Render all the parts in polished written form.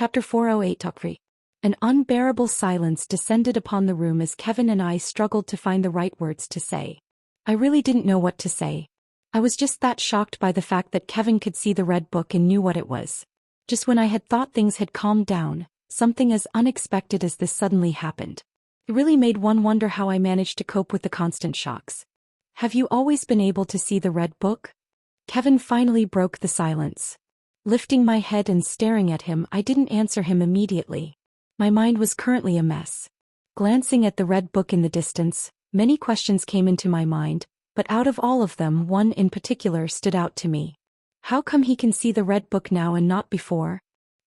Chapter 408 Tokri. An unbearable silence descended upon the room as Kevin and I struggled to find the right words to say. I really didn't know what to say. I was just that shocked by the fact that Kevin could see the red book and knew what it was. Just when I had thought things had calmed down, something as unexpected as this suddenly happened. It really made one wonder how I managed to cope with the constant shocks. Have you always been able to see the red book? Kevin finally broke the silence. Lifting my head and staring at him, I didn't answer him immediately. My mind was currently a mess. Glancing at the red book in the distance, many questions came into my mind, but out of all of them, one in particular stood out to me. How come he can see the red book now and not before?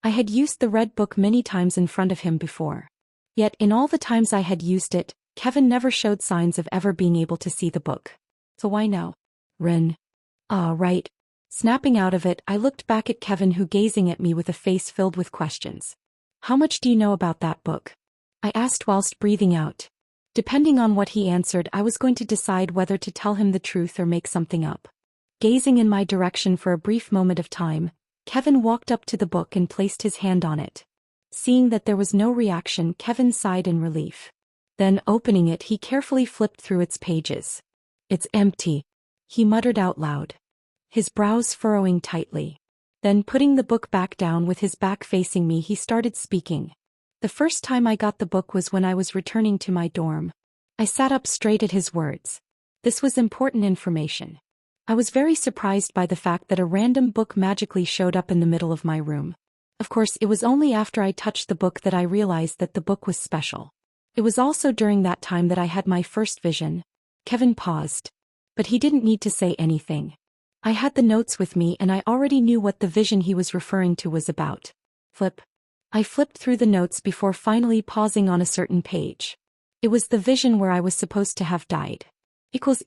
I had used the red book many times in front of him before. Yet in all the times I had used it, Kevin never showed signs of ever being able to see the book. So why now? Ren. Ah, right. Snapping out of it, I looked back at Kevin, who gazing at me with a face filled with questions. How much do you know about that book? I asked whilst breathing out. Depending on what he answered, I was going to decide whether to tell him the truth or make something up. Gazing in my direction for a brief moment of time, Kevin walked up to the book and placed his hand on it. Seeing that there was no reaction, Kevin sighed in relief. Then, opening it, he carefully flipped through its pages. It's empty, he muttered out loud, his brows furrowing tightly. Then, putting the book back down with his back facing me, he started speaking. The first time I got the book was when I was returning to my dorm. I sat up straight at his words. This was important information. I was very surprised by the fact that a random book magically showed up in the middle of my room. Of course, it was only after I touched the book that I realized that the book was special. It was also during that time that I had my first vision. Kevin paused. But he didn't need to say anything. I had the notes with me and I already knew what the vision he was referring to was about. Flip. I flipped through the notes before finally pausing on a certain page. It was the vision where I was supposed to have died. Equals.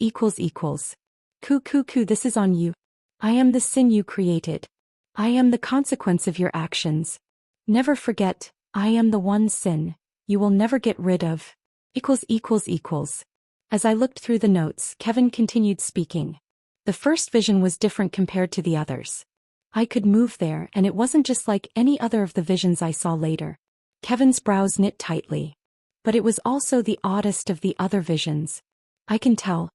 This is on you. I am the sin you created. I am the consequence of your actions. Never forget, I am the one sin you will never get rid of. Equals. As I looked through the notes, Kevin continued speaking. The first vision was different compared to the others. I could move there, and it wasn't just like any other of the visions I saw later. Kevin's brows knit tightly. But it was also the oddest of the other visions. I can tell.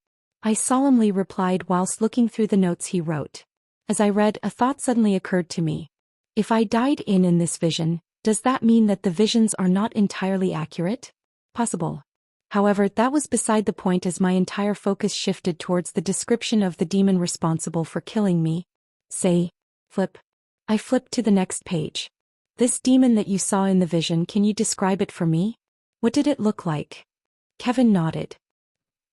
I solemnly replied whilst looking through the notes he wrote. As I read, a thought suddenly occurred to me. If I died in this vision, does that mean that the visions are not entirely accurate? Possible. However, that was beside the point as my entire focus shifted towards the description of the demon responsible for killing me. Flip. I flipped to the next page. This demon that you saw in the vision, can you describe it for me? What did it look like? Kevin nodded.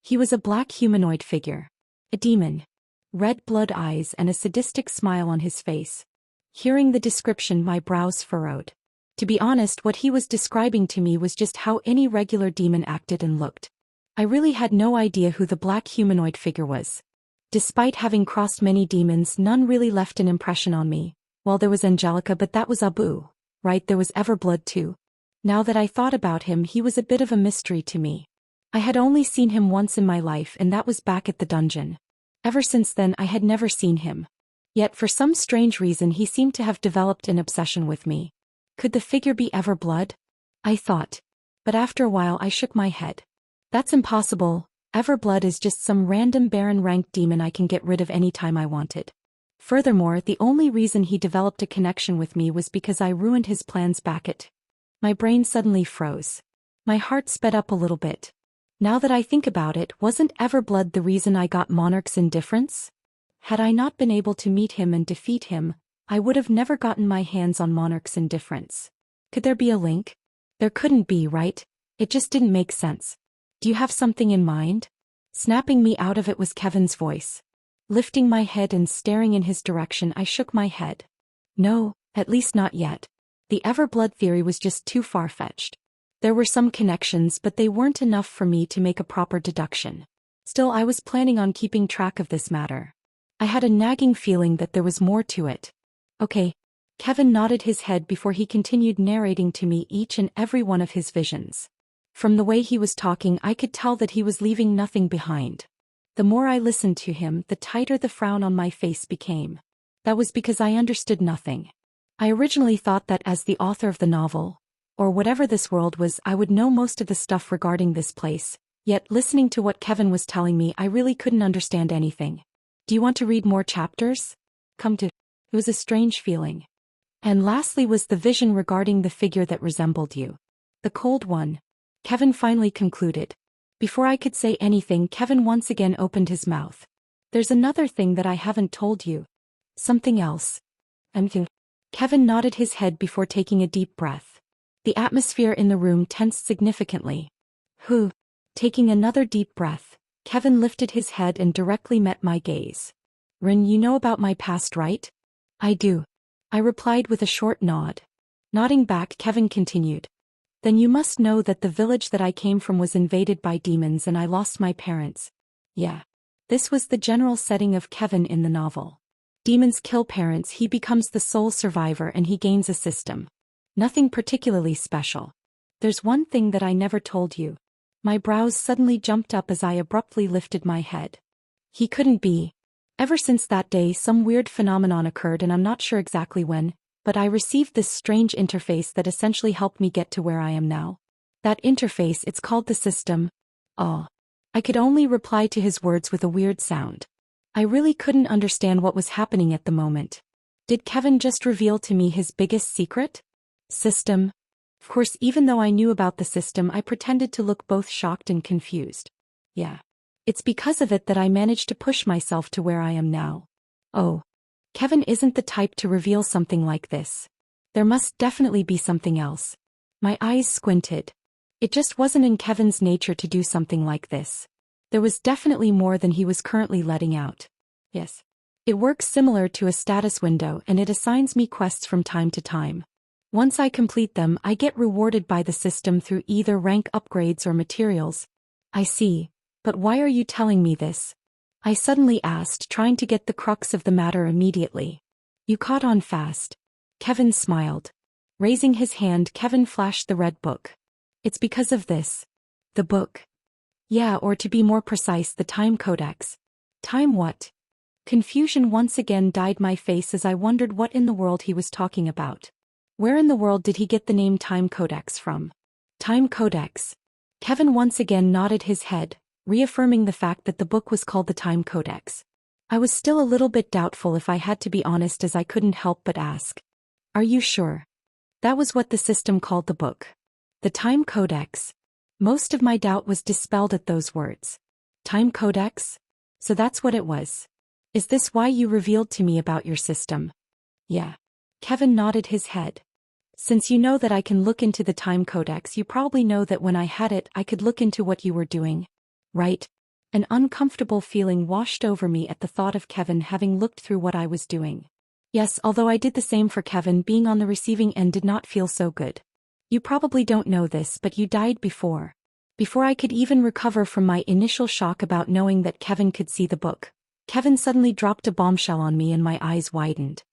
He was a black humanoid figure. A demon. Red blood eyes and a sadistic smile on his face. Hearing the description, my brows furrowed. To be honest, what he was describing to me was just how any regular demon acted and looked. I really had no idea who the black humanoid figure was. Despite having crossed many demons, none really left an impression on me. Well, there was Angelica, but that was Abu. Right, there was Everblood too. Now that I thought about him, he was a bit of a mystery to me. I had only seen him once in my life, and that was back at the dungeon. Ever since then, I had never seen him. Yet for some strange reason, he seemed to have developed an obsession with me. Could the figure be Everblood? I thought. But after a while I shook my head. That's impossible. Everblood is just some random Baron ranked demon I can get rid of any time I wanted. Furthermore, the only reason he developed a connection with me was because I ruined his plans back at. My brain suddenly froze. My heart sped up a little bit. Now that I think about it, wasn't Everblood the reason I got Monarch's indifference? Had I not been able to meet him and defeat him, I would have never gotten my hands on Monarch's indifference. Could there be a link? There couldn't be, right? It just didn't make sense. Do you have something in mind? Snapping me out of it was Kevin's voice. Lifting my head and staring in his direction, I shook my head. No, at least not yet. The Everblood theory was just too far-fetched. There were some connections, but they weren't enough for me to make a proper deduction. Still, I was planning on keeping track of this matter. I had a nagging feeling that there was more to it. Okay. Kevin nodded his head before he continued narrating to me each and every one of his visions. From the way he was talking, I could tell that he was leaving nothing behind. The more I listened to him, the tighter the frown on my face became. That was because I understood nothing. I originally thought that as the author of the novel, or whatever this world was, I would know most of the stuff regarding this place, yet listening to what Kevin was telling me, I really couldn't understand anything. Do you want to read more chapters? It was a strange feeling. And lastly was the vision regarding the figure that resembled you. The cold one. Kevin finally concluded. Before I could say anything, Kevin once again opened his mouth. There's another thing that I haven't told you. Something else. Kevin nodded his head before taking a deep breath. The atmosphere in the room tensed significantly. Taking another deep breath, Kevin lifted his head and directly met my gaze. Rin, you know about my past, right? I do. I replied with a short nod. Nodding back, Kevin continued. Then you must know that the village that I came from was invaded by demons and I lost my parents. Yeah. This was the general setting of Kevin in the novel. Demons kill parents, he becomes the sole survivor and he gains a system. Nothing particularly special. There's one thing that I never told you. My brows suddenly jumped up as I abruptly lifted my head. He couldn't be. Ever since that day some weird phenomenon occurred and I'm not sure exactly when, but I received this strange interface that essentially helped me get to where I am now. That interface, it's called the system. Oh. I could only reply to his words with a weird sound. I really couldn't understand what was happening at the moment. Did Kevin just reveal to me his biggest secret? System. Of course, even though I knew about the system, I pretended to look both shocked and confused. Yeah. It's because of it that I managed to push myself to where I am now. Oh. Kevin isn't the type to reveal something like this. There must definitely be something else. My eyes squinted. It just wasn't in Kevin's nature to do something like this. There was definitely more than he was currently letting out. Yes. It works similar to a status window and it assigns me quests from time to time. Once I complete them, I get rewarded by the system through either rank upgrades or materials. I see. But why are you telling me this? I suddenly asked, trying to get the crux of the matter immediately. You caught on fast. Kevin smiled. Raising his hand, Kevin flashed the red book. It's because of this. The book. Yeah, or to be more precise, the time codex. Time what? Confusion once again dyed my face as I wondered what in the world he was talking about. Where in the world did he get the name Time Codex from? Time Codex. Kevin once again nodded his head, reaffirming the fact that the book was called the Time Codex. I was still a little bit doubtful if I had to be honest, as I couldn't help but ask. Are you sure? That was what the system called the book. The Time Codex. Most of my doubt was dispelled at those words. Time Codex? So that's what it was. Is this why you revealed to me about your system? Yeah. Kevin nodded his head. Since you know that I can look into the Time Codex, you probably know that when I had it, I could look into what you were doing. Right? An uncomfortable feeling washed over me at the thought of Kevin having looked through what I was doing. Yes, although I did the same for Kevin, being on the receiving end did not feel so good. You probably don't know this, but you died before. Before I could even recover from my initial shock about knowing that Kevin could see the book, Kevin suddenly dropped a bombshell on me and my eyes widened.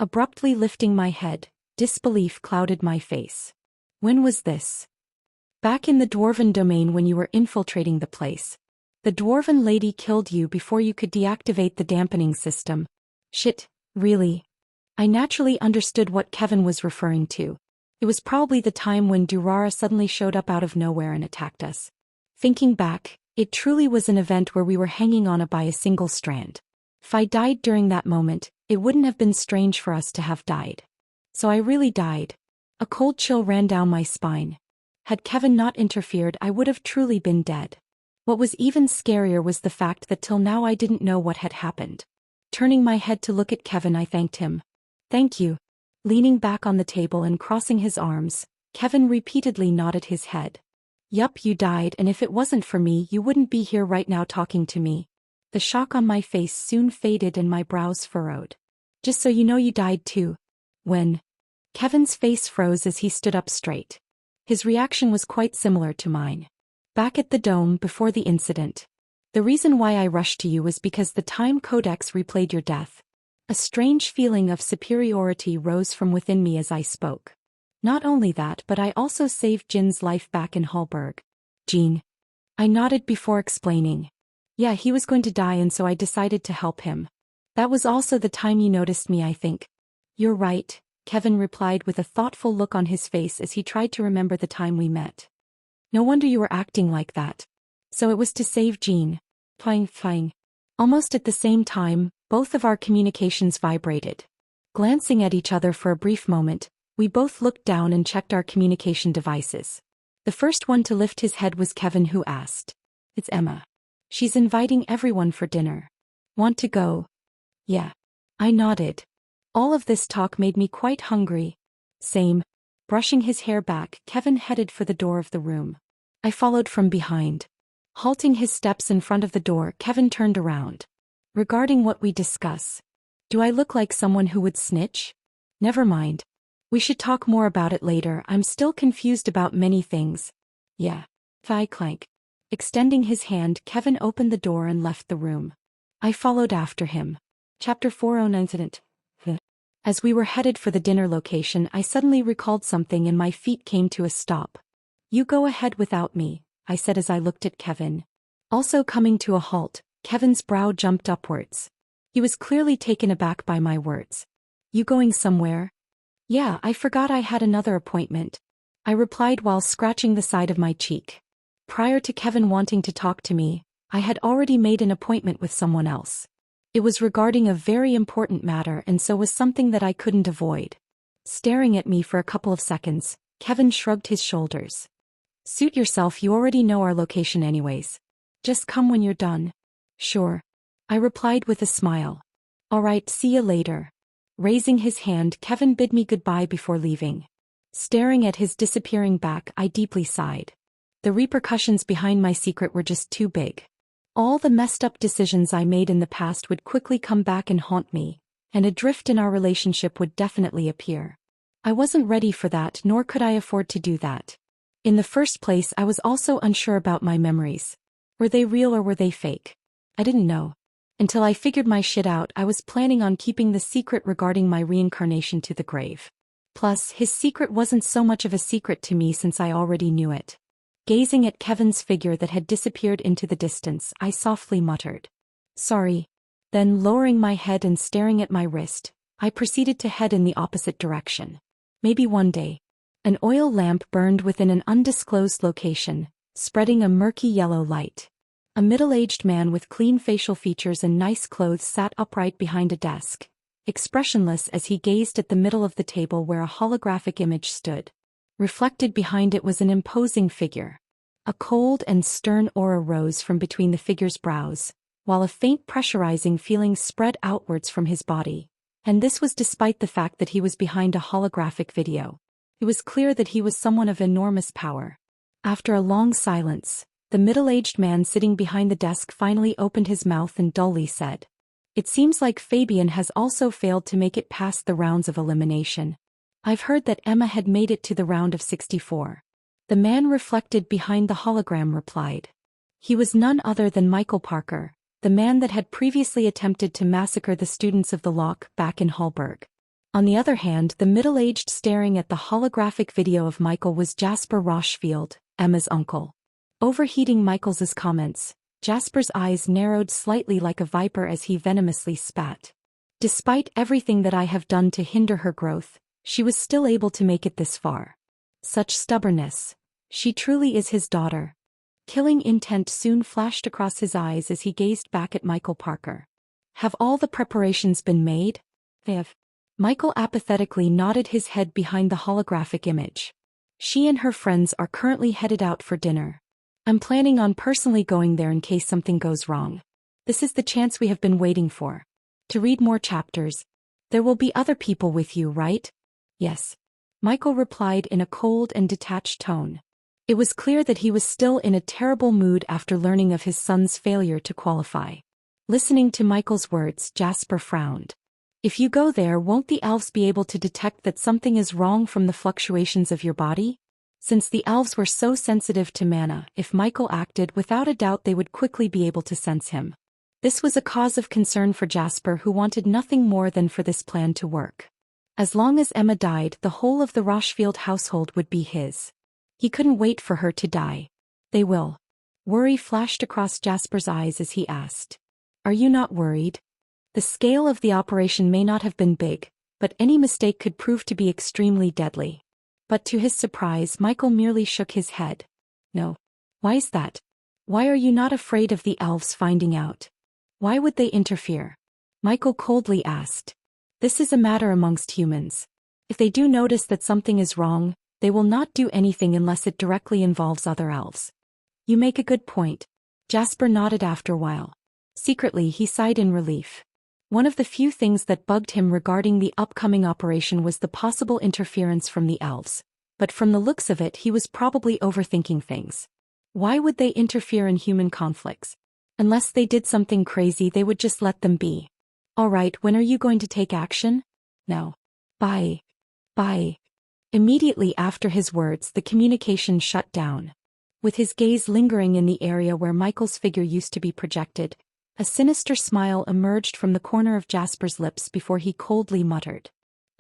Abruptly lifting my head, disbelief clouded my face. When was this? Back in the Dwarven domain when you were infiltrating the place. The Dwarven lady killed you before you could deactivate the dampening system. Shit, really? I naturally understood what Kevin was referring to. It was probably the time when Durara suddenly showed up out of nowhere and attacked us. Thinking back, it truly was an event where we were hanging on by a single strand. If I died during that moment, it wouldn't have been strange for us to have died. So I really died. A cold chill ran down my spine. Had Kevin not interfered, I would have truly been dead. What was even scarier was the fact that till now I didn't know what had happened. Turning my head to look at Kevin, I thanked him. Thank you. Leaning back on the table and crossing his arms, Kevin repeatedly nodded his head. Yup, you died, and if it wasn't for me, you wouldn't be here right now talking to me. The shock on my face soon faded and my brows furrowed. Just so you know, you died too. When? Kevin's face froze as he stood up straight. His reaction was quite similar to mine. Back at the dome before the incident. The reason why I rushed to you was because the Time Codex replayed your death. A strange feeling of superiority rose from within me as I spoke. Not only that, but I also saved Jin's life back in Hallberg. Jean. I nodded before explaining. Yeah, he was going to die and so I decided to help him. That was also the time you noticed me, I think. You're right, Kevin replied with a thoughtful look on his face as he tried to remember the time we met. No wonder you were acting like that. So it was to save Jean. Fine. Almost at the same time, both of our communications vibrated. Glancing at each other for a brief moment, we both looked down and checked our communication devices. The first one to lift his head was Kevin, who asked, "It's Emma. She's inviting everyone for dinner. Want to go?" "Yeah." I nodded. All of this talk made me quite hungry. Same. Brushing his hair back, Kevin headed for the door of the room. I followed from behind. Halting his steps in front of the door, Kevin turned around. "Regarding what we discuss, do I look like someone who would snitch?" "Never mind. We should talk more about it later. I'm still confused about many things." "Yeah." Thigh clank. Extending his hand, Kevin opened the door and left the room. I followed after him. Chapter 409 Incident. As we were headed for the dinner location, I suddenly recalled something and my feet came to a stop. "You go ahead without me," I said as I looked at Kevin. Also coming to a halt, Kevin's brow jumped upwards. He was clearly taken aback by my words. "You going somewhere?" "Yeah, I forgot I had another appointment," I replied while scratching the side of my cheek. Prior to Kevin wanting to talk to me, I had already made an appointment with someone else. It was regarding a very important matter and so was something that I couldn't avoid. Staring at me for a couple of seconds, Kevin shrugged his shoulders. "Suit yourself, you already know our location anyways. Just come when you're done." "Sure," I replied with a smile. "Alright, see you later." Raising his hand, Kevin bid me goodbye before leaving. Staring at his disappearing back, I deeply sighed. The repercussions behind my secret were just too big. All the messed up decisions I made in the past would quickly come back and haunt me, and a drift in our relationship would definitely appear. I wasn't ready for that, nor could I afford to do that. In the first place, I was also unsure about my memories. Were they real or were they fake? I didn't know. Until I figured my shit out, I was planning on keeping the secret regarding my reincarnation to the grave. Plus, his secret wasn't so much of a secret to me since I already knew it. Gazing at Kevin's figure that had disappeared into the distance, I softly muttered, "Sorry." Then, lowering my head and staring at my wrist, I proceeded to head in the opposite direction. Maybe one day. An oil lamp burned within an undisclosed location, spreading a murky yellow light. A middle-aged man with clean facial features and nice clothes sat upright behind a desk, expressionless as he gazed at the middle of the table where a holographic image stood. Reflected behind it was an imposing figure. A cold and stern aura rose from between the figure's brows, while a faint pressurizing feeling spread outwards from his body. And this was despite the fact that he was behind a holographic video. It was clear that he was someone of enormous power. After a long silence, the middle-aged man sitting behind the desk finally opened his mouth and dully said, "It seems like Fabian has also failed to make it past the rounds of elimination. I've heard that Emma had made it to the round of 64. The man reflected behind the hologram replied. He was none other than Michael Parker, the man that had previously attempted to massacre the students of the Lock back in Hallberg. On the other hand, the middle-aged staring at the holographic video of Michael was Jasper Rochefield, Emma's uncle. Overheating Michael's comments, Jasper's eyes narrowed slightly like a viper as he venomously spat. Despite everything that I have done to hinder her growth, she was still able to make it this far. Such stubbornness. She truly is his daughter. Killing intent soon flashed across his eyes as he gazed back at Michael Parker. Have all the preparations been made? They have. Michael apathetically nodded his head behind the holographic image. She and her friends are currently headed out for dinner. I'm planning on personally going there in case something goes wrong. This is the chance we have been waiting for. To read more chapters. There will be other people with you, right? Yes. Michael replied in a cold and detached tone. It was clear that he was still in a terrible mood after learning of his son's failure to qualify. Listening to Michael's words, Jasper frowned. If you go there, won't the elves be able to detect that something is wrong from the fluctuations of your body? Since the elves were so sensitive to mana, if Michael acted, without a doubt they would quickly be able to sense him. This was a cause of concern for Jasper, who wanted nothing more than for this plan to work. As long as Emma died, the whole of the Rochefield household would be his. He couldn't wait for her to die. They will. Worry flashed across Jasper's eyes as he asked. Are you not worried? The scale of the operation may not have been big, but any mistake could prove to be extremely deadly. But to his surprise, Michael merely shook his head. No. Why is that? Why are you not afraid of the elves finding out? Why would they interfere? Michael coldly asked. This is a matter amongst humans. If they do notice that something is wrong, they will not do anything unless it directly involves other elves. You make a good point. Jasper nodded after a while. Secretly, he sighed in relief. One of the few things that bugged him regarding the upcoming operation was the possible interference from the elves. But from the looks of it, he was probably overthinking things. Why would they interfere in human conflicts? Unless they did something crazy, they would just let them be. All right, when are you going to take action? No. Bye. Bye. Immediately after his words, the communication shut down. With his gaze lingering in the area where Michael's figure used to be projected, a sinister smile emerged from the corner of Jasper's lips before he coldly muttered.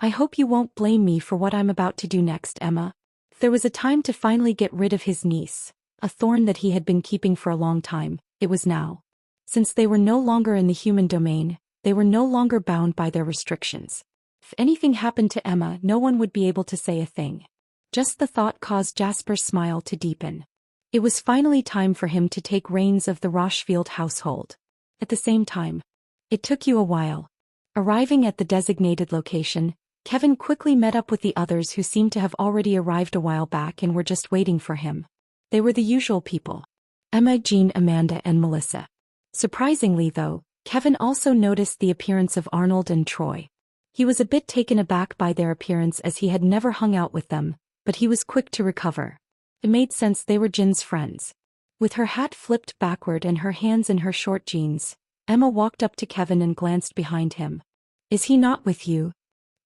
I hope you won't blame me for what I'm about to do next, Emma. There was a time to finally get rid of his niece, a thorn that he had been keeping for a long time. It was now. Since they were no longer in the human domain, they were no longer bound by their restrictions. If anything happened to Emma, no one would be able to say a thing. Just the thought caused Jasper's smile to deepen. It was finally time for him to take reins of the Rochefield household. At the same time, it took you a while. Arriving at the designated location, Kevin quickly met up with the others who seemed to have already arrived a while back and were just waiting for him. They were the usual people. Emma, Jean, Amanda, and Melissa. Surprisingly though, Kevin also noticed the appearance of Arnold and Troy. He was a bit taken aback by their appearance as he had never hung out with them, but he was quick to recover. It made sense, they were Jin's friends. With her hat flipped backward and her hands in her short jeans, Emma walked up to Kevin and glanced behind him. Is he not with you?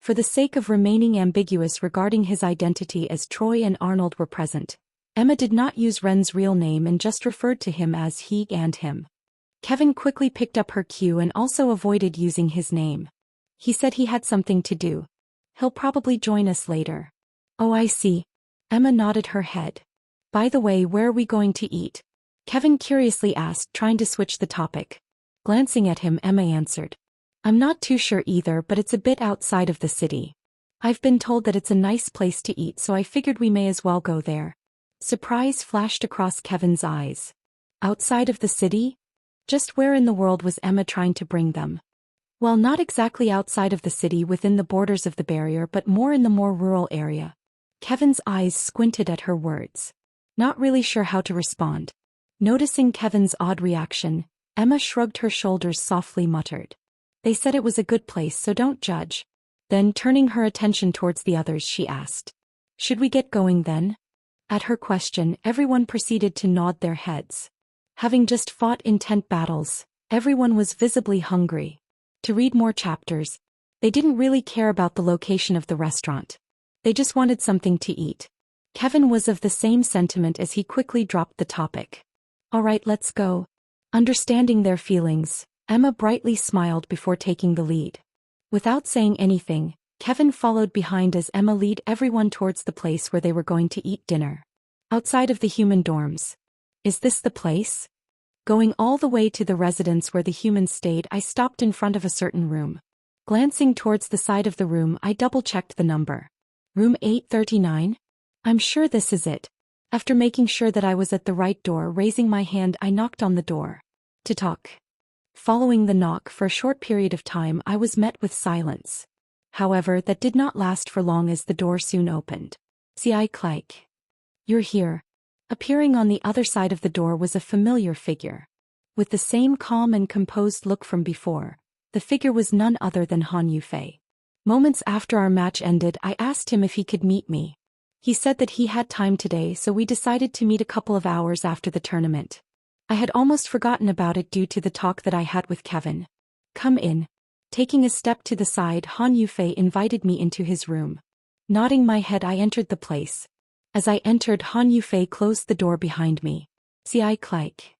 For the sake of remaining ambiguous regarding his identity as Troy and Arnold were present, Emma did not use Ren's real name and just referred to him as he and him. Kevin quickly picked up her cue and also avoided using his name. He said he had something to do. He'll probably join us later. Oh, I see. Emma nodded her head. By the way, where are we going to eat? Kevin curiously asked, trying to switch the topic. Glancing at him, Emma answered. I'm not too sure either, but it's a bit outside of the city. I've been told that it's a nice place to eat, so I figured we may as well go there. Surprise flashed across Kevin's eyes. Outside of the city? Just where in the world was Emma trying to bring them? Well, not exactly outside of the city within the borders of the barrier, but more in the more rural area. Kevin's eyes squinted at her words. Not really sure how to respond. Noticing Kevin's odd reaction, Emma shrugged her shoulders, softly muttered. They said it was a good place, so don't judge. Then, turning her attention towards the others, she asked. Should we get going then? At her question, everyone proceeded to nod their heads. Having just fought intense battles, everyone was visibly hungry. To read more chapters, they didn't really care about the location of the restaurant. They just wanted something to eat. Kevin was of the same sentiment as he quickly dropped the topic. All right, let's go. Understanding their feelings, Emma brightly smiled before taking the lead. Without saying anything, Kevin followed behind as Emma led everyone towards the place where they were going to eat dinner. Outside of the human dorms. Is this the place? Going all the way to the residence where the humans stayed, I stopped in front of a certain room. Glancing towards the side of the room, I double-checked the number. Room 839? I'm sure this is it. After making sure that I was at the right door, raising my hand, I knocked on the door. To talk. Following the knock, for a short period of time I was met with silence. However, that did not last for long as the door soon opened. See, I click. You're here. Appearing on the other side of the door was a familiar figure. With the same calm and composed look from before, the figure was none other than Han Yufei. Moments after our match ended, I asked him if he could meet me. He said that he had time today, so we decided to meet a couple of hours after the tournament. I had almost forgotten about it due to the talk that I had with Kevin. Come in. Taking a step to the side, Han Yufei invited me into his room. Nodding my head, I entered the place. As I entered, Han Yufei closed the door behind me. See, I click.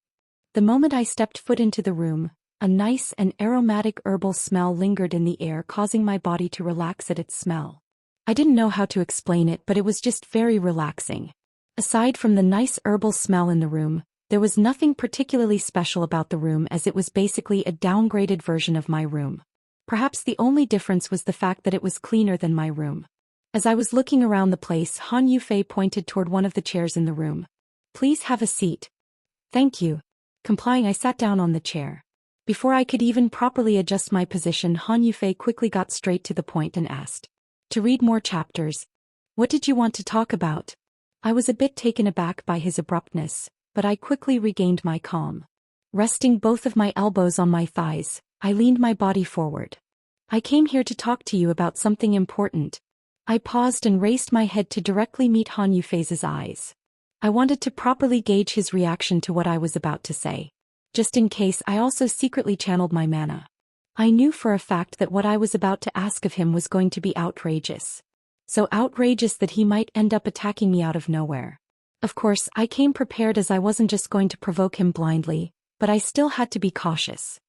The moment I stepped foot into the room, a nice and aromatic herbal smell lingered in the air, causing my body to relax at its smell. I didn't know how to explain it, but it was just very relaxing. Aside from the nice herbal smell in the room, there was nothing particularly special about the room, as it was basically a downgraded version of my room. Perhaps the only difference was the fact that it was cleaner than my room. As I was looking around the place, Han Yufei pointed toward one of the chairs in the room. Please have a seat. Thank you. Complying, I sat down on the chair. Before I could even properly adjust my position, Han Yufei quickly got straight to the point and asked. To read more chapters. What did you want to talk about? I was a bit taken aback by his abruptness, but I quickly regained my calm. Resting both of my elbows on my thighs, I leaned my body forward. I came here to talk to you about something important. I paused and raised my head to directly meet Han Yufei's eyes. I wanted to properly gauge his reaction to what I was about to say. Just in case, I also secretly channeled my mana. I knew for a fact that what I was about to ask of him was going to be outrageous. So outrageous that he might end up attacking me out of nowhere. Of course, I came prepared, as I wasn't just going to provoke him blindly, but I still had to be cautious.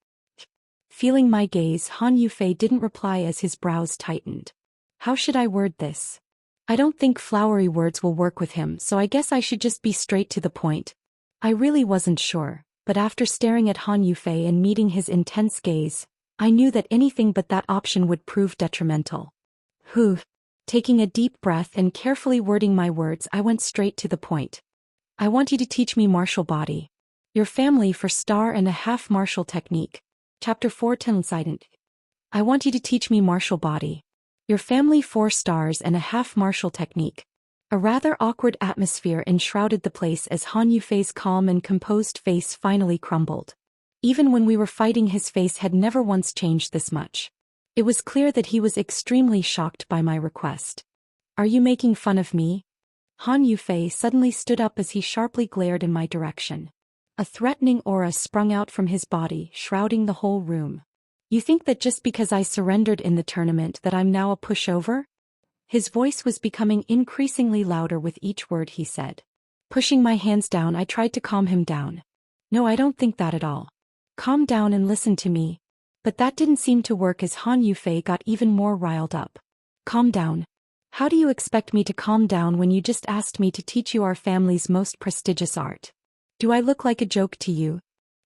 Feeling my gaze, Han Yufei didn't reply as his brows tightened. How should I word this? I don't think flowery words will work with him, so I guess I should just be straight to the point. I really wasn't sure, but after staring at Han Yufei and meeting his intense gaze, I knew that anything but that option would prove detrimental. Whew. Taking a deep breath and carefully wording my words, I went straight to the point. I want you to teach me martial body. Your family for star and a half martial technique. Chapter 4 Silent. I want you to teach me martial body. Your family 4 stars and a half martial technique. A rather awkward atmosphere enshrouded the place as Han Yufei's calm and composed face finally crumbled. Even when we were fighting, his face had never once changed this much. It was clear that he was extremely shocked by my request. Are you making fun of me? Han Yufei suddenly stood up as he sharply glared in my direction. A threatening aura sprung out from his body, shrouding the whole room. You think that just because I surrendered in the tournament that I'm now a pushover? His voice was becoming increasingly louder with each word he said. Pushing my hands down, I tried to calm him down. No, I don't think that at all. Calm down and listen to me. But that didn't seem to work as Han Yufei got even more riled up. Calm down. How do you expect me to calm down when you just asked me to teach you our family's most prestigious art? Do I look like a joke to you?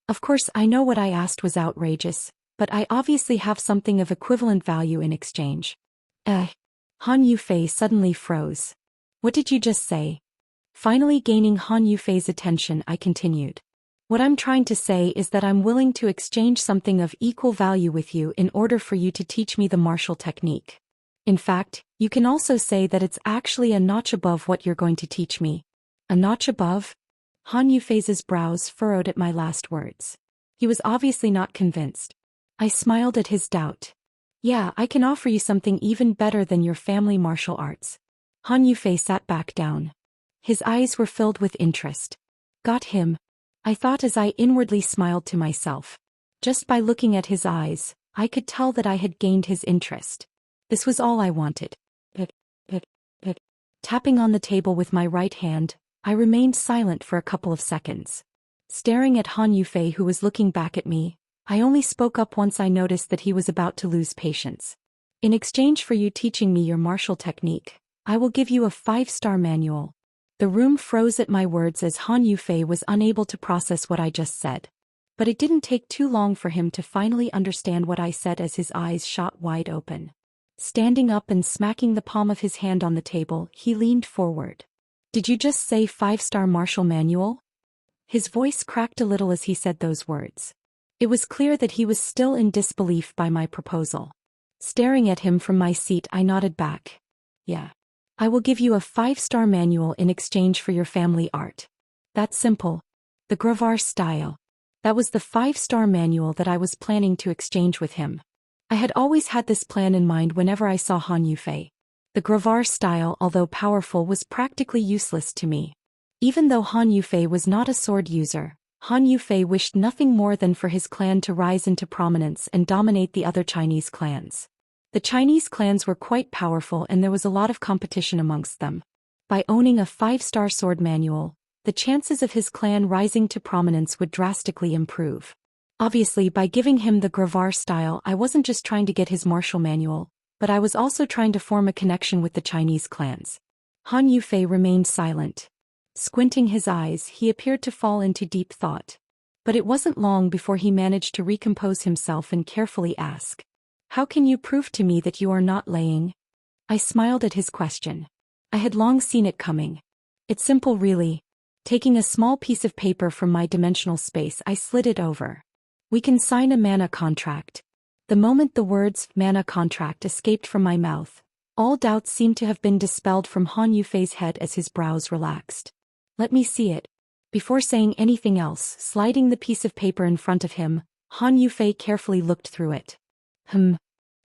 Of course, I know what I asked was outrageous, but I obviously have something of equivalent value in exchange. Han Yufei suddenly froze. What did you just say? Finally gaining Han Yufei's attention, I continued. What I'm trying to say is that I'm willing to exchange something of equal value with you in order for you to teach me the martial technique. In fact, you can also say that it's actually a notch above what you're going to teach me. A notch above? Han Yufei's brows furrowed at my last words. He was obviously not convinced. I smiled at his doubt. Yeah, I can offer you something even better than your family martial arts. Han Yufei sat back down. His eyes were filled with interest. Got him, I thought as I inwardly smiled to myself. Just by looking at his eyes, I could tell that I had gained his interest. This was all I wanted. Tapping on the table with my right hand, I remained silent for a couple of seconds. Staring at Han Yufei, who was looking back at me, I only spoke up once I noticed that he was about to lose patience. In exchange for you teaching me your martial technique, I will give you a 5-star manual. The room froze at my words as Han Yufei was unable to process what I just said. But it didn't take too long for him to finally understand what I said as his eyes shot wide open. Standing up and smacking the palm of his hand on the table, he leaned forward. Did you just say 5-star martial manual? His voice cracked a little as he said those words. It was clear that he was still in disbelief by my proposal. Staring at him from my seat, I nodded back. Yeah. I will give you a 5-star manual in exchange for your family art. That's simple. The Gravar style. That was the 5-star manual that I was planning to exchange with him. I had always had this plan in mind whenever I saw Han Yufei. The Gravar style, although powerful, was practically useless to me. Even though Han Yufei was not a sword user, Han Yufei wished nothing more than for his clan to rise into prominence and dominate the other Chinese clans. The Chinese clans were quite powerful and there was a lot of competition amongst them. By owning a 5-star sword manual, the chances of his clan rising to prominence would drastically improve. Obviously, by giving him the Gravar style, I wasn't just trying to get his martial manual, but I was also trying to form a connection with the Chinese clans. Han Yufei remained silent. Squinting his eyes, he appeared to fall into deep thought. But it wasn't long before he managed to recompose himself and carefully ask. How can you prove to me that you are not lying? I smiled at his question. I had long seen it coming. It's simple really. Taking a small piece of paper from my dimensional space, I slid it over. We can sign a mana contract. The moment the words mana contract escaped from my mouth, all doubts seemed to have been dispelled from Han Yufei's head as his brows relaxed. Let me see it. Before saying anything else, sliding the piece of paper in front of him, Han Yufei carefully looked through it.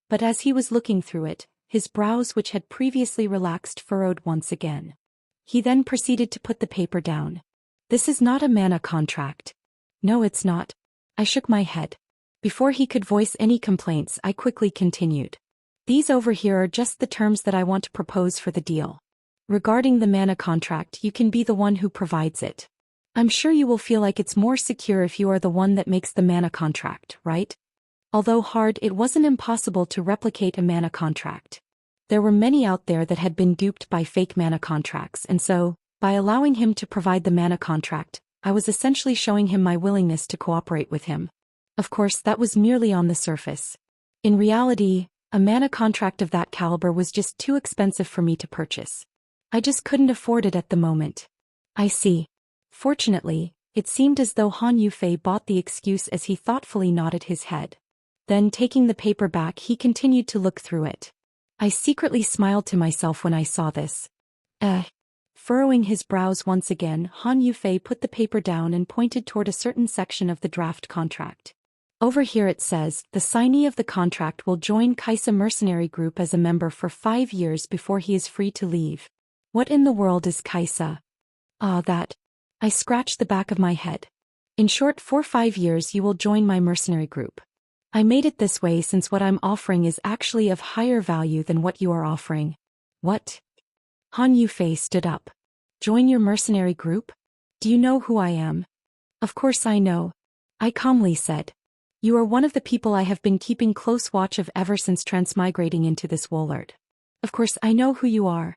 But as he was looking through it, his brows which had previously relaxed furrowed once again. He then proceeded to put the paper down. This is not a mana contract. No, it's not. I shook my head. Before he could voice any complaints, I quickly continued. These over here are just the terms that I want to propose for the deal. Regarding the mana contract, you can be the one who provides it. I'm sure you will feel like it's more secure if you are the one that makes the mana contract, right? Although hard, it wasn't impossible to replicate a mana contract. There were many out there that had been duped by fake mana contracts, and so, by allowing him to provide the mana contract, I was essentially showing him my willingness to cooperate with him. Of course, that was merely on the surface. In reality, a mana contract of that caliber was just too expensive for me to purchase. I just couldn't afford it at the moment. I see. Fortunately, it seemed as though Han Yufei bought the excuse as he thoughtfully nodded his head. Then taking the paper back, he continued to look through it. I secretly smiled to myself when I saw this. Furrowing his brows once again, Han Yufei put the paper down and pointed toward a certain section of the draft contract. Over here it says, the signee of the contract will join Kaisa Mercenary Group as a member for 5 years before he is free to leave. What in the world is Kaisa? That. I scratched the back of my head. In short, for 5 years you will join my mercenary group. I made it this way since what I'm offering is actually of higher value than what you are offering. What? Han Yufei stood up. Join your mercenary group? Do you know who I am? Of course I know. I calmly said. You are one of the people I have been keeping close watch of ever since transmigrating into this Woolard. Of course I know who you are.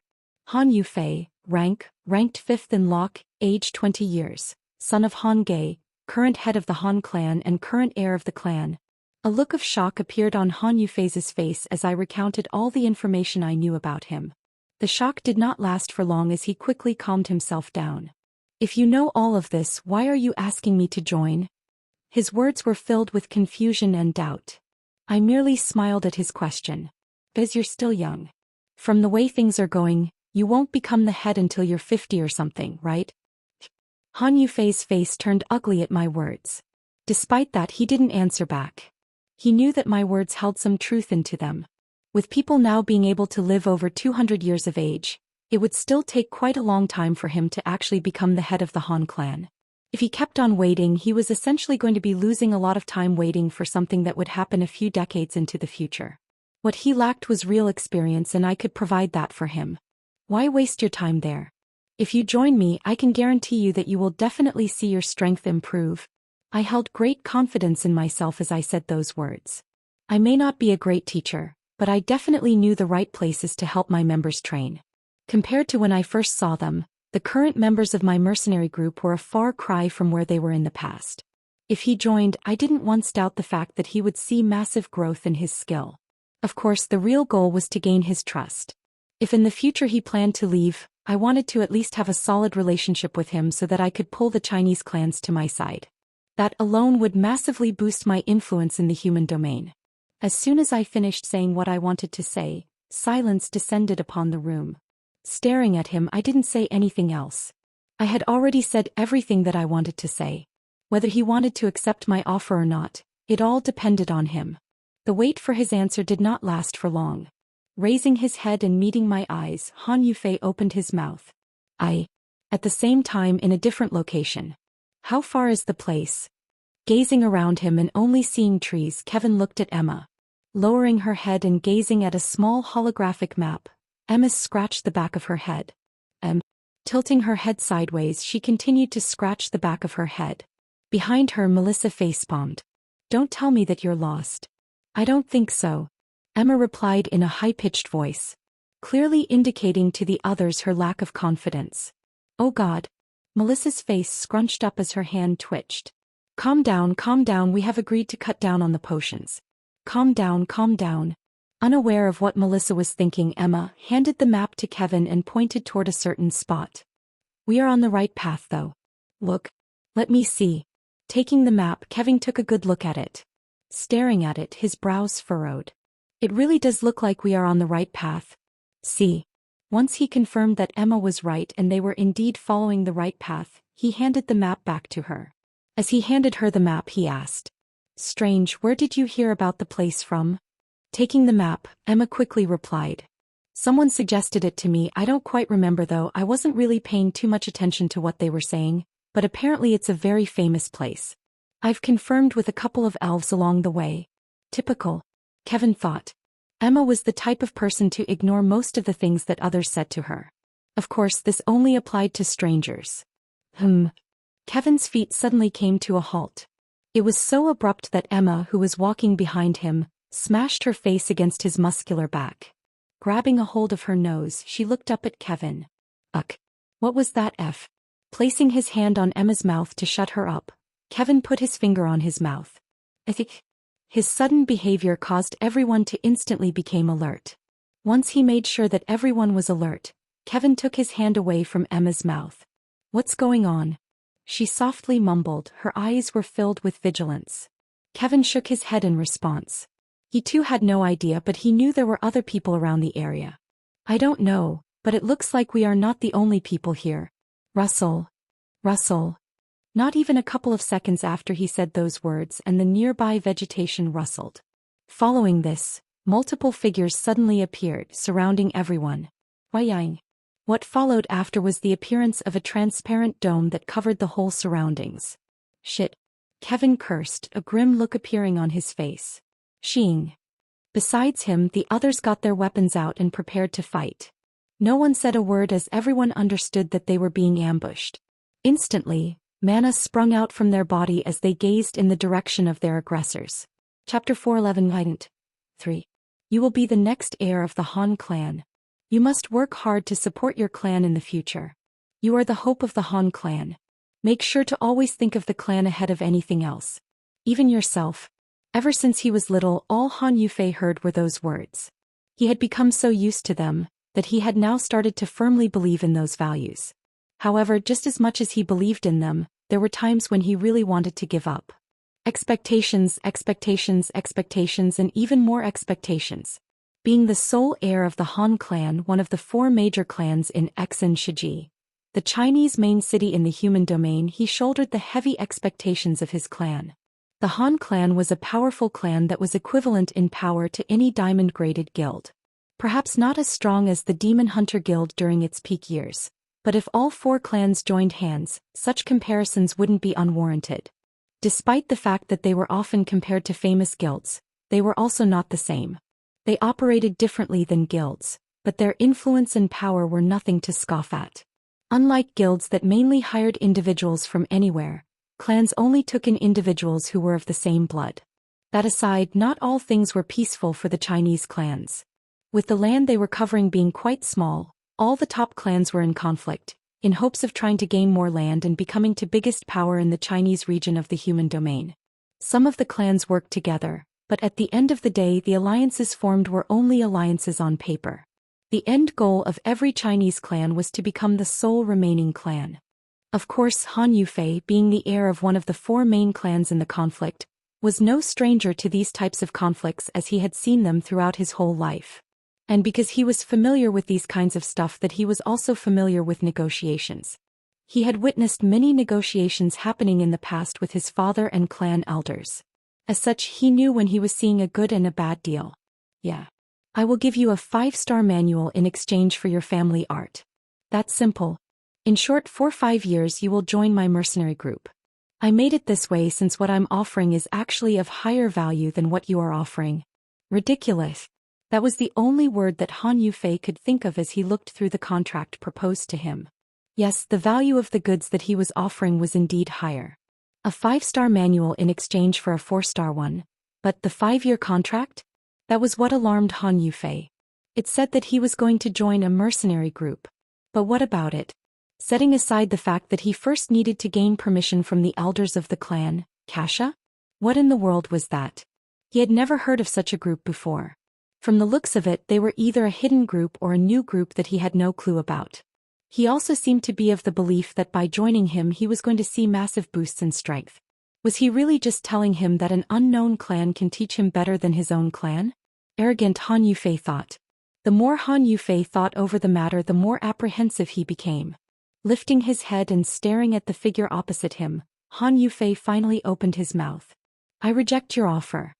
Han Yufei, ranked 5th in Locke, age 20 years, son of Han Gei, current head of the Han clan and current heir of the clan. A look of shock appeared on Han Yufei's face as I recounted all the information I knew about him. The shock did not last for long as he quickly calmed himself down. If you know all of this, why are you asking me to join? His words were filled with confusion and doubt. I merely smiled at his question. Because you're still young. From the way things are going, you won't become the head until you're 50 or something, right? Han Yufei's face turned ugly at my words. Despite that, he didn't answer back. He knew that my words held some truth into them. With people now being able to live over 200 years of age, it would still take quite a long time for him to actually become the head of the Han clan. If he kept on waiting, he was essentially going to be losing a lot of time waiting for something that would happen a few decades into the future. What he lacked was real experience, and I could provide that for him. Why waste your time there? If you join me, I can guarantee you that you will definitely see your strength improve. I held great confidence in myself as I said those words. I may not be a great teacher, but I definitely knew the right places to help my members train. Compared to when I first saw them, the current members of my mercenary group were a far cry from where they were in the past. If he joined, I didn't once doubt the fact that he would see massive growth in his skill. Of course, the real goal was to gain his trust. If in the future he planned to leave, I wanted to at least have a solid relationship with him so that I could pull the Chinese clans to my side. That alone would massively boost my influence in the human domain. As soon as I finished saying what I wanted to say, silence descended upon the room. Staring at him, I didn't say anything else. I had already said everything that I wanted to say. Whether he wanted to accept my offer or not, it all depended on him. The wait for his answer did not last for long. Raising his head and meeting my eyes, Han Yufei opened his mouth. At the same time in a different location. How far is the place? Gazing around him and only seeing trees, Kevin looked at Emma. Lowering her head and gazing at a small holographic map, Emma scratched the back of her head. Tilting her head sideways, she continued to scratch the back of her head. Behind her, Melissa facepalmed. Don't tell me that you're lost. I don't think so. Emma replied in a high-pitched voice, clearly indicating to the others her lack of confidence. Oh God. Melissa's face scrunched up as her hand twitched. Calm down, we have agreed to cut down on the potions. Calm down, calm down. Unaware of what Melissa was thinking, Emma handed the map to Kevin and pointed toward a certain spot. We are on the right path though. Look. Let me see. Taking the map, Kevin took a good look at it. Staring at it, his brows furrowed. It really does look like we are on the right path. See. Once he confirmed that Emma was right and they were indeed following the right path, he handed the map back to her. As he handed her the map, he asked, "Strange, where did you hear about the place from?" Taking the map, Emma quickly replied, "Someone suggested it to me. I don't quite remember though. I wasn't really paying too much attention to what they were saying, but apparently it's a very famous place. I've confirmed with a couple of elves along the way." Typical. Kevin thought. Emma was the type of person to ignore most of the things that others said to her. Of course, this only applied to strangers. Kevin's feet suddenly came to a halt. It was so abrupt that Emma, who was walking behind him, smashed her face against his muscular back. Grabbing a hold of her nose, she looked up at Kevin. Ugh. What was that F? Placing his hand on Emma's mouth to shut her up, Kevin put his finger on his mouth. His sudden behavior caused everyone to instantly become alert. Once he made sure that everyone was alert, Kevin took his hand away from Emma's mouth. What's going on? She softly mumbled, her eyes were filled with vigilance. Kevin shook his head in response. He too had no idea, but he knew there were other people around the area. I don't know, but it looks like we are not the only people here. Rustle. Rustle. Not even a couple of seconds after he said those words and the nearby vegetation rustled. Following this, multiple figures suddenly appeared, surrounding everyone. Wayang. What followed after was the appearance of a transparent dome that covered the whole surroundings. Shit. Kevin cursed, a grim look appearing on his face. Shing. Besides him, the others got their weapons out and prepared to fight. No one said a word as everyone understood that they were being ambushed. Instantly, mana sprung out from their body as they gazed in the direction of their aggressors. Chapter 411 Guidant. 3. You will be the next heir of the Han clan. You must work hard to support your clan in the future. You are the hope of the Han clan. Make sure to always think of the clan ahead of anything else. Even yourself. Ever since he was little, all Han Yufei heard were those words. He had become so used to them, that he had now started to firmly believe in those values. However, just as much as he believed in them, there were times when he really wanted to give up. Expectations, expectations, expectations, and even more expectations. Being the sole heir of the Han clan, one of the four major clans in Xen Shiji, the Chinese main city in the human domain, he shouldered the heavy expectations of his clan. The Han clan was a powerful clan that was equivalent in power to any diamond-graded guild. Perhaps not as strong as the Demon Hunter Guild during its peak years, but if all four clans joined hands, such comparisons wouldn't be unwarranted. Despite the fact that they were often compared to famous guilds, they were also not the same. They operated differently than guilds, but their influence and power were nothing to scoff at. Unlike guilds that mainly hired individuals from anywhere, clans only took in individuals who were of the same blood. That aside, not all things were peaceful for the Chinese clans. With the land they were covering being quite small, all the top clans were in conflict, in hopes of trying to gain more land and becoming to biggest power in the Chinese region of the human domain. Some of the clans worked together, but at the end of the day the alliances formed were only alliances on paper. The end goal of every Chinese clan was to become the sole remaining clan. Of course, Han Yufei, being the heir of one of the four main clans in the conflict, was no stranger to these types of conflicts as he had seen them throughout his whole life. And because he was familiar with these kinds of stuff, that he was also familiar with negotiations. He had witnessed many negotiations happening in the past with his father and clan elders. As such, he knew when he was seeing a good and a bad deal. Yeah. I will give you a 5-star manual in exchange for your family art. That's simple. In short, for 5 years you will join my mercenary group. I made it this way since what I'm offering is actually of higher value than what you are offering. Ridiculous. That was the only word that Han Yufei could think of as he looked through the contract proposed to him. Yes, the value of the goods that he was offering was indeed higher. A 5-star manual in exchange for a 4-star one, but the 5-year contract? That was what alarmed Han Yufei. It said that he was going to join a mercenary group. But what about it? Setting aside the fact that he first needed to gain permission from the elders of the clan, Kasha? What in the world was that? He had never heard of such a group before. From the looks of it, they were either a hidden group or a new group that he had no clue about. He also seemed to be of the belief that by joining him he was going to see massive boosts in strength. Was he really just telling him that an unknown clan can teach him better than his own clan? Arrogant Han Yufei thought. The more Han Yufei thought over the matter, the more apprehensive he became. Lifting his head and staring at the figure opposite him, Han Yufei finally opened his mouth. I reject your offer.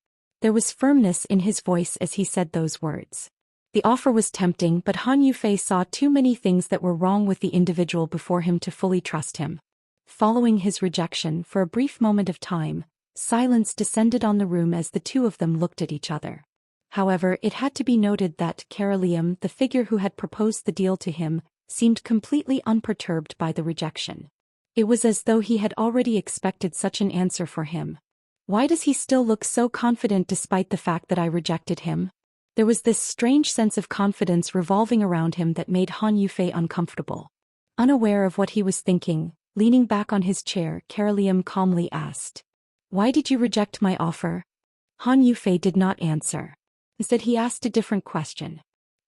There was firmness in his voice as he said those words. The offer was tempting, but Han Yufei saw too many things that were wrong with the individual before him to fully trust him. Following his rejection, for a brief moment of time, silence descended on the room as the two of them looked at each other. However, it had to be noted that Karalium, the figure who had proposed the deal to him, seemed completely unperturbed by the rejection. It was as though he had already expected such an answer for him. Why does he still look so confident despite the fact that I rejected him? There was this strange sense of confidence revolving around him that made Han Yufei uncomfortable. Unaware of what he was thinking, leaning back on his chair, Karalium calmly asked. Why did you reject my offer? Han Yufei did not answer. Instead he asked a different question.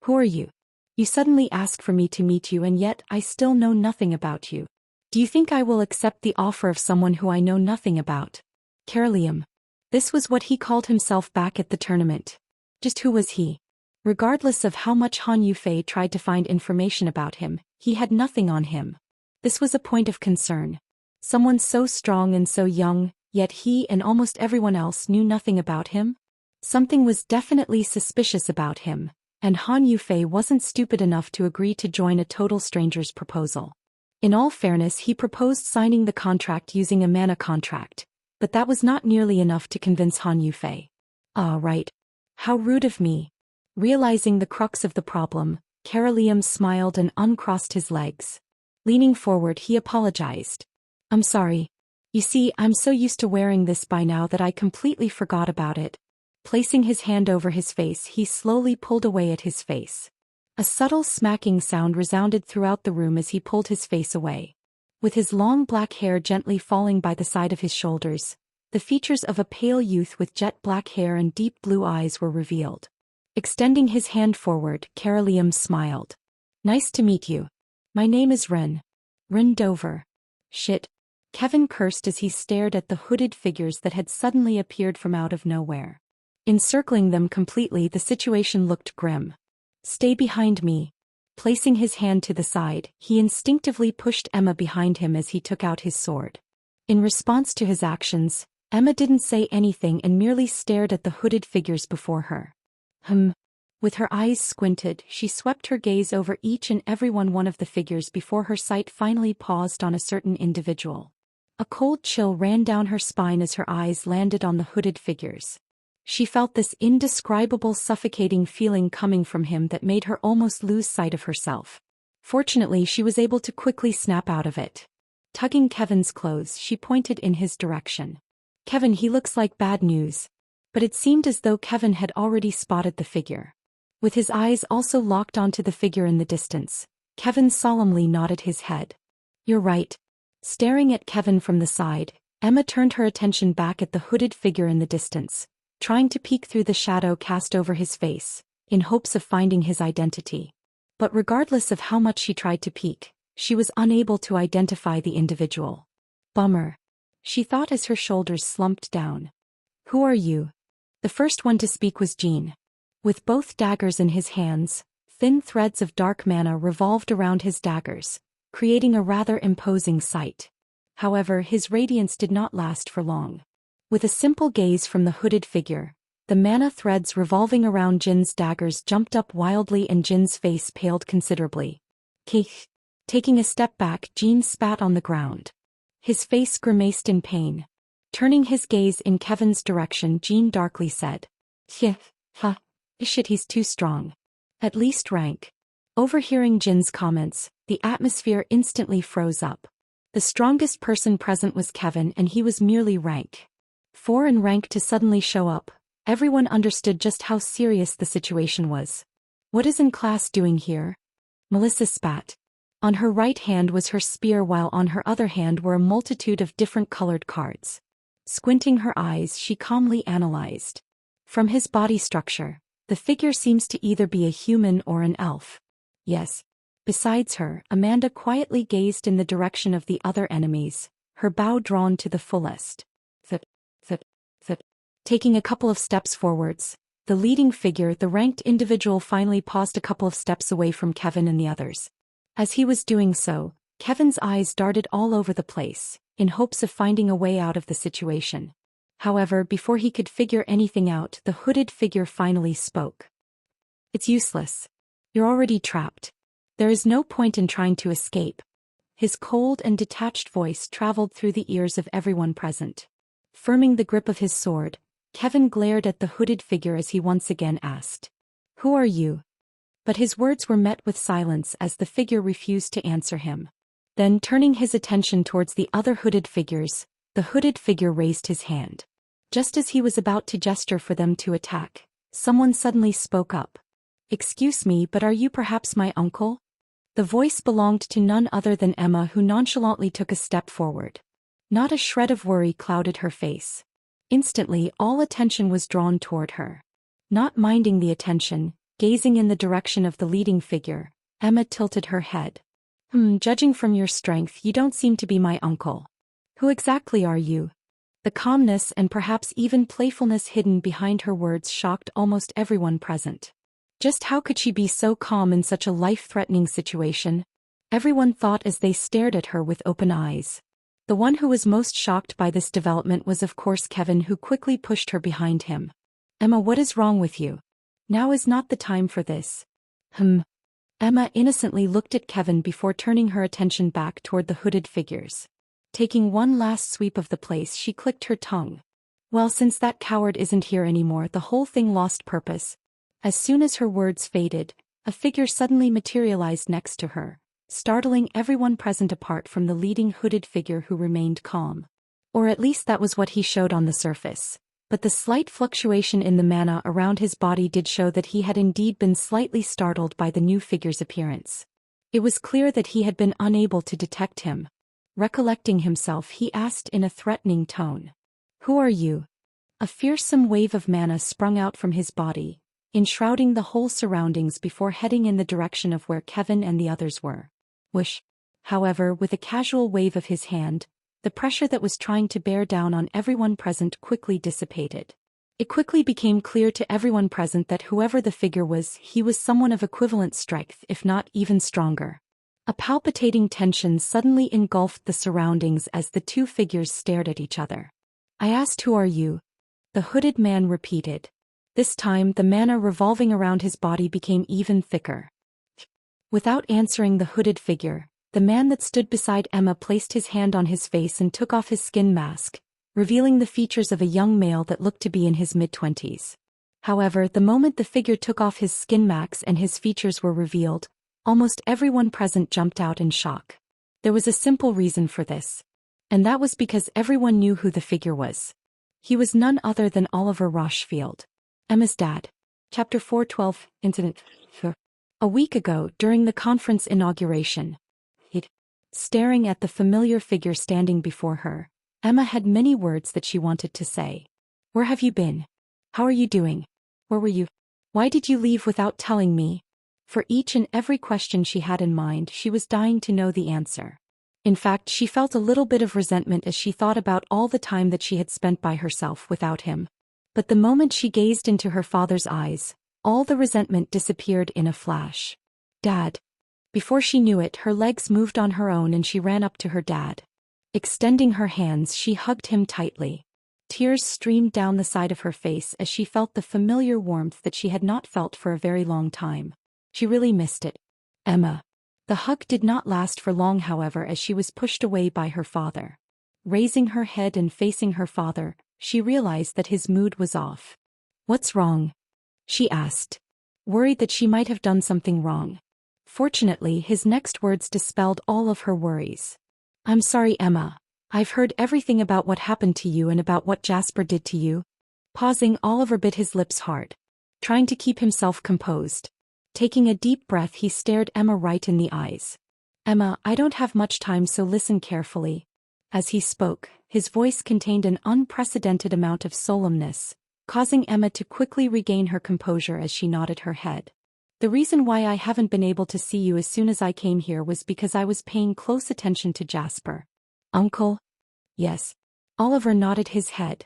Who are you? You suddenly ask for me to meet you, and yet I still know nothing about you. Do you think I will accept the offer of someone who I know nothing about? Karalium. This was what he called himself back at the tournament. Just who was he? Regardless of how much Han Yufei tried to find information about him, he had nothing on him. This was a point of concern. Someone so strong and so young, yet he and almost everyone else knew nothing about him? Something was definitely suspicious about him, and Han Yufei wasn't stupid enough to agree to join a total stranger's proposal. In all fairness, he proposed signing the contract using a mana contract, but that was not nearly enough to convince Han Yufei. Ah, right. How rude of me. Realizing the crux of the problem, Karalium smiled and uncrossed his legs. Leaning forward, he apologized. I'm sorry. You see, I'm so used to wearing this by now that I completely forgot about it. Placing his hand over his face, he slowly pulled away at his face. A subtle smacking sound resounded throughout the room as he pulled his face away. With his long black hair gently falling by the side of his shoulders, the features of a pale youth with jet black hair and deep blue eyes were revealed. Extending his hand forward, Karalium smiled. Nice to meet you. My name is Ren. Ren Dover. Shit. Kevin cursed as he stared at the hooded figures that had suddenly appeared from out of nowhere. Encircling them completely, the situation looked grim. Stay behind me. Placing his hand to the side, he instinctively pushed Emma behind him as he took out his sword. In response to his actions, Emma didn't say anything and merely stared at the hooded figures before her. With her eyes squinted, she swept her gaze over each and every one of the figures before her sight finally paused on a certain individual. A cold chill ran down her spine as her eyes landed on the hooded figures. She felt this indescribable suffocating feeling coming from him that made her almost lose sight of herself. Fortunately, she was able to quickly snap out of it. Tugging Kevin's clothes, she pointed in his direction. Kevin, he looks like bad news. But it seemed as though Kevin had already spotted the figure. With his eyes also locked onto the figure in the distance, Kevin solemnly nodded his head. You're right. Staring at Kevin from the side, Emma turned her attention back at the hooded figure in the distance, trying to peek through the shadow cast over his face, in hopes of finding his identity. But regardless of how much she tried to peek, she was unable to identify the individual. Bummer. She thought as her shoulders slumped down. Who are you? The first one to speak was Jean. With both daggers in his hands, thin threads of dark mana revolved around his daggers, creating a rather imposing sight. However, his radiance did not last for long. With a simple gaze from the hooded figure, the mana threads revolving around Jin's daggers jumped up wildly and Jin's face paled considerably. Keith. Taking a step back, Jean spat on the ground. His face grimaced in pain. Turning his gaze in Kevin's direction, Jean darkly said. Shit, he's too strong. At least rank. Overhearing Jin's comments, the atmosphere instantly froze up. The strongest person present was Kevin, and he was merely rank 4 in rank to suddenly show up. Everyone understood just how serious the situation was. What is in class doing here? Melissa spat. On her right hand was her spear, while on her other hand were a multitude of different colored cards. Squinting her eyes, she calmly analyzed. From his body structure, the figure seems to either be a human or an elf. Yes. Besides her, Amanda quietly gazed in the direction of the other enemies, her bow drawn to the fullest. Thip. Taking a couple of steps forwards, the leading figure, the ranked individual, finally paused a couple of steps away from Kevin and the others. As he was doing so, Kevin's eyes darted all over the place, in hopes of finding a way out of the situation. However, before he could figure anything out, the hooded figure finally spoke. "It's useless. You're already trapped. There is no point in trying to escape." His cold and detached voice traveled through the ears of everyone present. Firming the grip of his sword, Kevin glared at the hooded figure as he once again asked, "Who are you?" But his words were met with silence as the figure refused to answer him. Then, turning his attention towards the other hooded figures, the hooded figure raised his hand. Just as he was about to gesture for them to attack, someone suddenly spoke up. "Excuse me, but are you perhaps my uncle?" The voice belonged to none other than Emma, who nonchalantly took a step forward. Not a shred of worry clouded her face. Instantly, all attention was drawn toward her. Not minding the attention, gazing in the direction of the leading figure, Emma tilted her head. Judging from your strength, you don't seem to be my uncle. Who exactly are you?" The calmness and perhaps even playfulness hidden behind her words shocked almost everyone present. Just how could she be so calm in such a life-threatening situation? Everyone thought as they stared at her with open eyes. The one who was most shocked by this development was of course Kevin, who quickly pushed her behind him. "Emma, what is wrong with you? Now is not the time for this." Emma innocently looked at Kevin before turning her attention back toward the hooded figures. Taking one last sweep of the place, she clicked her tongue. "Well, since that coward isn't here anymore, the whole thing lost purpose." As soon as her words faded, a figure suddenly materialized next to her, startling everyone present apart from the leading hooded figure, who remained calm. Or at least that was what he showed on the surface. But the slight fluctuation in the mana around his body did show that he had indeed been slightly startled by the new figure's appearance. It was clear that he had been unable to detect him. Recollecting himself, he asked in a threatening tone, "Who are you?" A fearsome wave of mana sprung out from his body, enshrouding the whole surroundings before heading in the direction of where Kevin and the others were. Whoosh! However, with a casual wave of his hand, the pressure that was trying to bear down on everyone present quickly dissipated. It quickly became clear to everyone present that whoever the figure was, he was someone of equivalent strength, if not even stronger. A palpitating tension suddenly engulfed the surroundings as the two figures stared at each other. "I asked, who are you?" the hooded man repeated. This time, the mana revolving around his body became even thicker. Without answering the hooded figure, the man that stood beside Emma placed his hand on his face and took off his skin mask, revealing the features of a young male that looked to be in his mid-20s. However, the moment the figure took off his skin mask and his features were revealed, almost everyone present jumped out in shock. There was a simple reason for this. And that was because everyone knew who the figure was. He was none other than Oliver Rochefield, Emma's dad. Chapter 412, Incident. A week ago, during the conference inauguration, staring at the familiar figure standing before her, Emma had many words that she wanted to say. "Where have you been? How are you doing? Where were you? Why did you leave without telling me?" For each and every question she had in mind, she was dying to know the answer. In fact, she felt a little bit of resentment as she thought about all the time that she had spent by herself without him. But the moment she gazed into her father's eyes, all the resentment disappeared in a flash. "Dad." Before she knew it, her legs moved on her own and she ran up to her dad. Extending her hands, she hugged him tightly. Tears streamed down the side of her face as she felt the familiar warmth that she had not felt for a very long time. She really missed it. "Emma." The hug did not last for long, however, as she was pushed away by her father. Raising her head and facing her father, she realized that his mood was off. "What's wrong?" she asked, worried that she might have done something wrong. Fortunately, his next words dispelled all of her worries. "I'm sorry, Emma. I've heard everything about what happened to you and about what Jasper did to you." Pausing, Oliver bit his lips hard, trying to keep himself composed. Taking a deep breath, he stared Emma right in the eyes. "Emma, I don't have much time, so listen carefully." As he spoke, his voice contained an unprecedented amount of solemnness, causing Emma to quickly regain her composure as she nodded her head. The reason why I haven't been able to see you as soon as I came here was because I was paying close attention to Jasper. Uncle? Yes. Oliver nodded his head.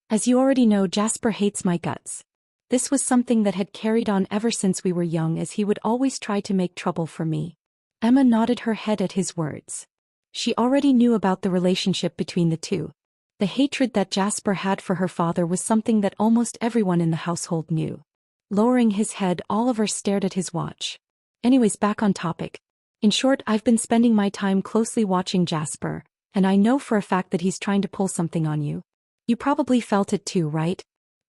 As you already know, Jasper hates my guts. This was something that had carried on ever since we were young, as he would always try to make trouble for me. Emma nodded her head at his words. She already knew about the relationship between the two. The hatred that Jasper had for her father was something that almost everyone in the household knew. Lowering his head, Oliver stared at his watch. Anyways, back on topic. In short, I've been spending my time closely watching Jasper, and I know for a fact that he's trying to pull something on you. You probably felt it too, right?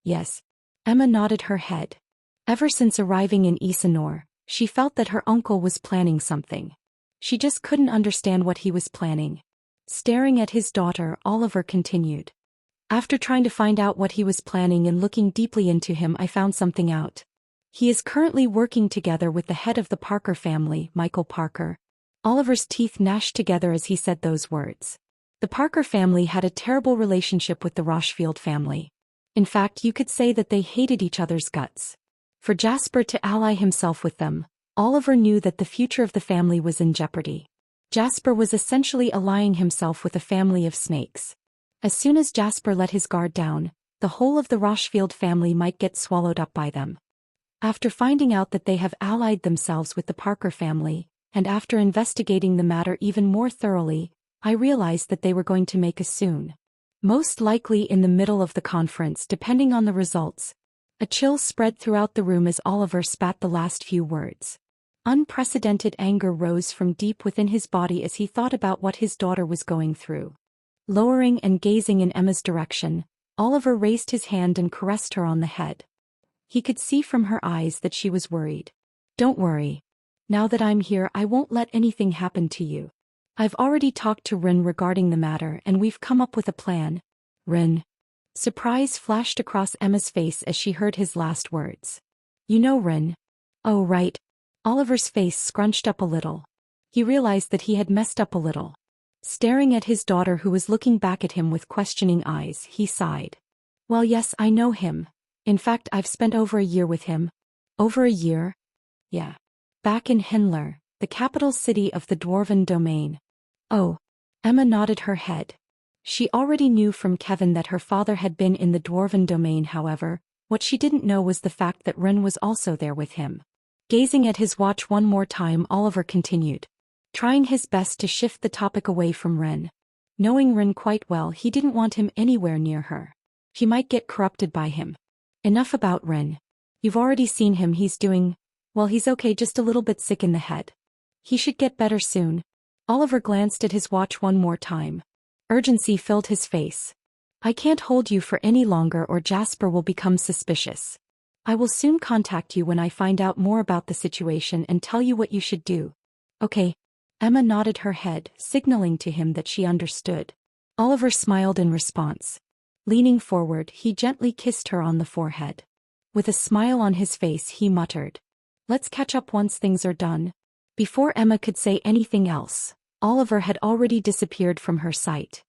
Yes. Emma nodded her head. Ever since arriving in Isanor, she felt that her uncle was planning something. She just couldn't understand what he was planning. Staring at his daughter, Oliver continued. After trying to find out what he was planning and looking deeply into him, I found something out. He is currently working together with the head of the Parker family, Michael Parker. Oliver's teeth gnashed together as he said those words. The Parker family had a terrible relationship with the Rochefield family. In fact, you could say that they hated each other's guts. For Jasper to ally himself with them, Oliver knew that the future of the family was in jeopardy. Jasper was essentially allying himself with a family of snakes. As soon as Jasper let his guard down, the whole of the Rochefield family might get swallowed up by them. After finding out that they have allied themselves with the Parker family, and after investigating the matter even more thoroughly, I realized that they were going to make a soon. Most likely in the middle of the conference, depending on the results. A chill spread throughout the room as Oliver spat the last few words. Unprecedented anger rose from deep within his body as he thought about what his daughter was going through. Lowering and gazing in Emma's direction, Oliver raised his hand and caressed her on the head. He could see from her eyes that she was worried. Don't worry. Now that I'm here, I won't let anything happen to you. I've already talked to Rin regarding the matter and we've come up with a plan. Rin. Surprise flashed across Emma's face as she heard his last words. You know Rin. Oh right. Oliver's face scrunched up a little. He realized that he had messed up a little. Staring at his daughter who was looking back at him with questioning eyes, he sighed. Well, yes, I know him. In fact, I've spent over a year with him. Over a year? Yeah. Back in Hinler, the capital city of the Dwarven domain. Oh. Emma nodded her head. She already knew from Kevin that her father had been in the Dwarven domain. However, what she didn't know was the fact that Rin was also there with him. Gazing at his watch one more time, Oliver continued, trying his best to shift the topic away from Rin. Knowing Rin quite well, he didn't want him anywhere near her. He might get corrupted by him. Enough about Rin. You've already seen him. He's doing, well, he's okay, just a little bit sick in the head. He should get better soon. Oliver glanced at his watch one more time. Urgency filled his face. I can't hold you for any longer or Jasper will become suspicious. I will soon contact you when I find out more about the situation and tell you what you should do. Okay. Emma nodded her head, signaling to him that she understood. Oliver smiled in response. Leaning forward, he gently kissed her on the forehead. With a smile on his face, he muttered, let's catch up once things are done. Before Emma could say anything else, Oliver had already disappeared from her sight.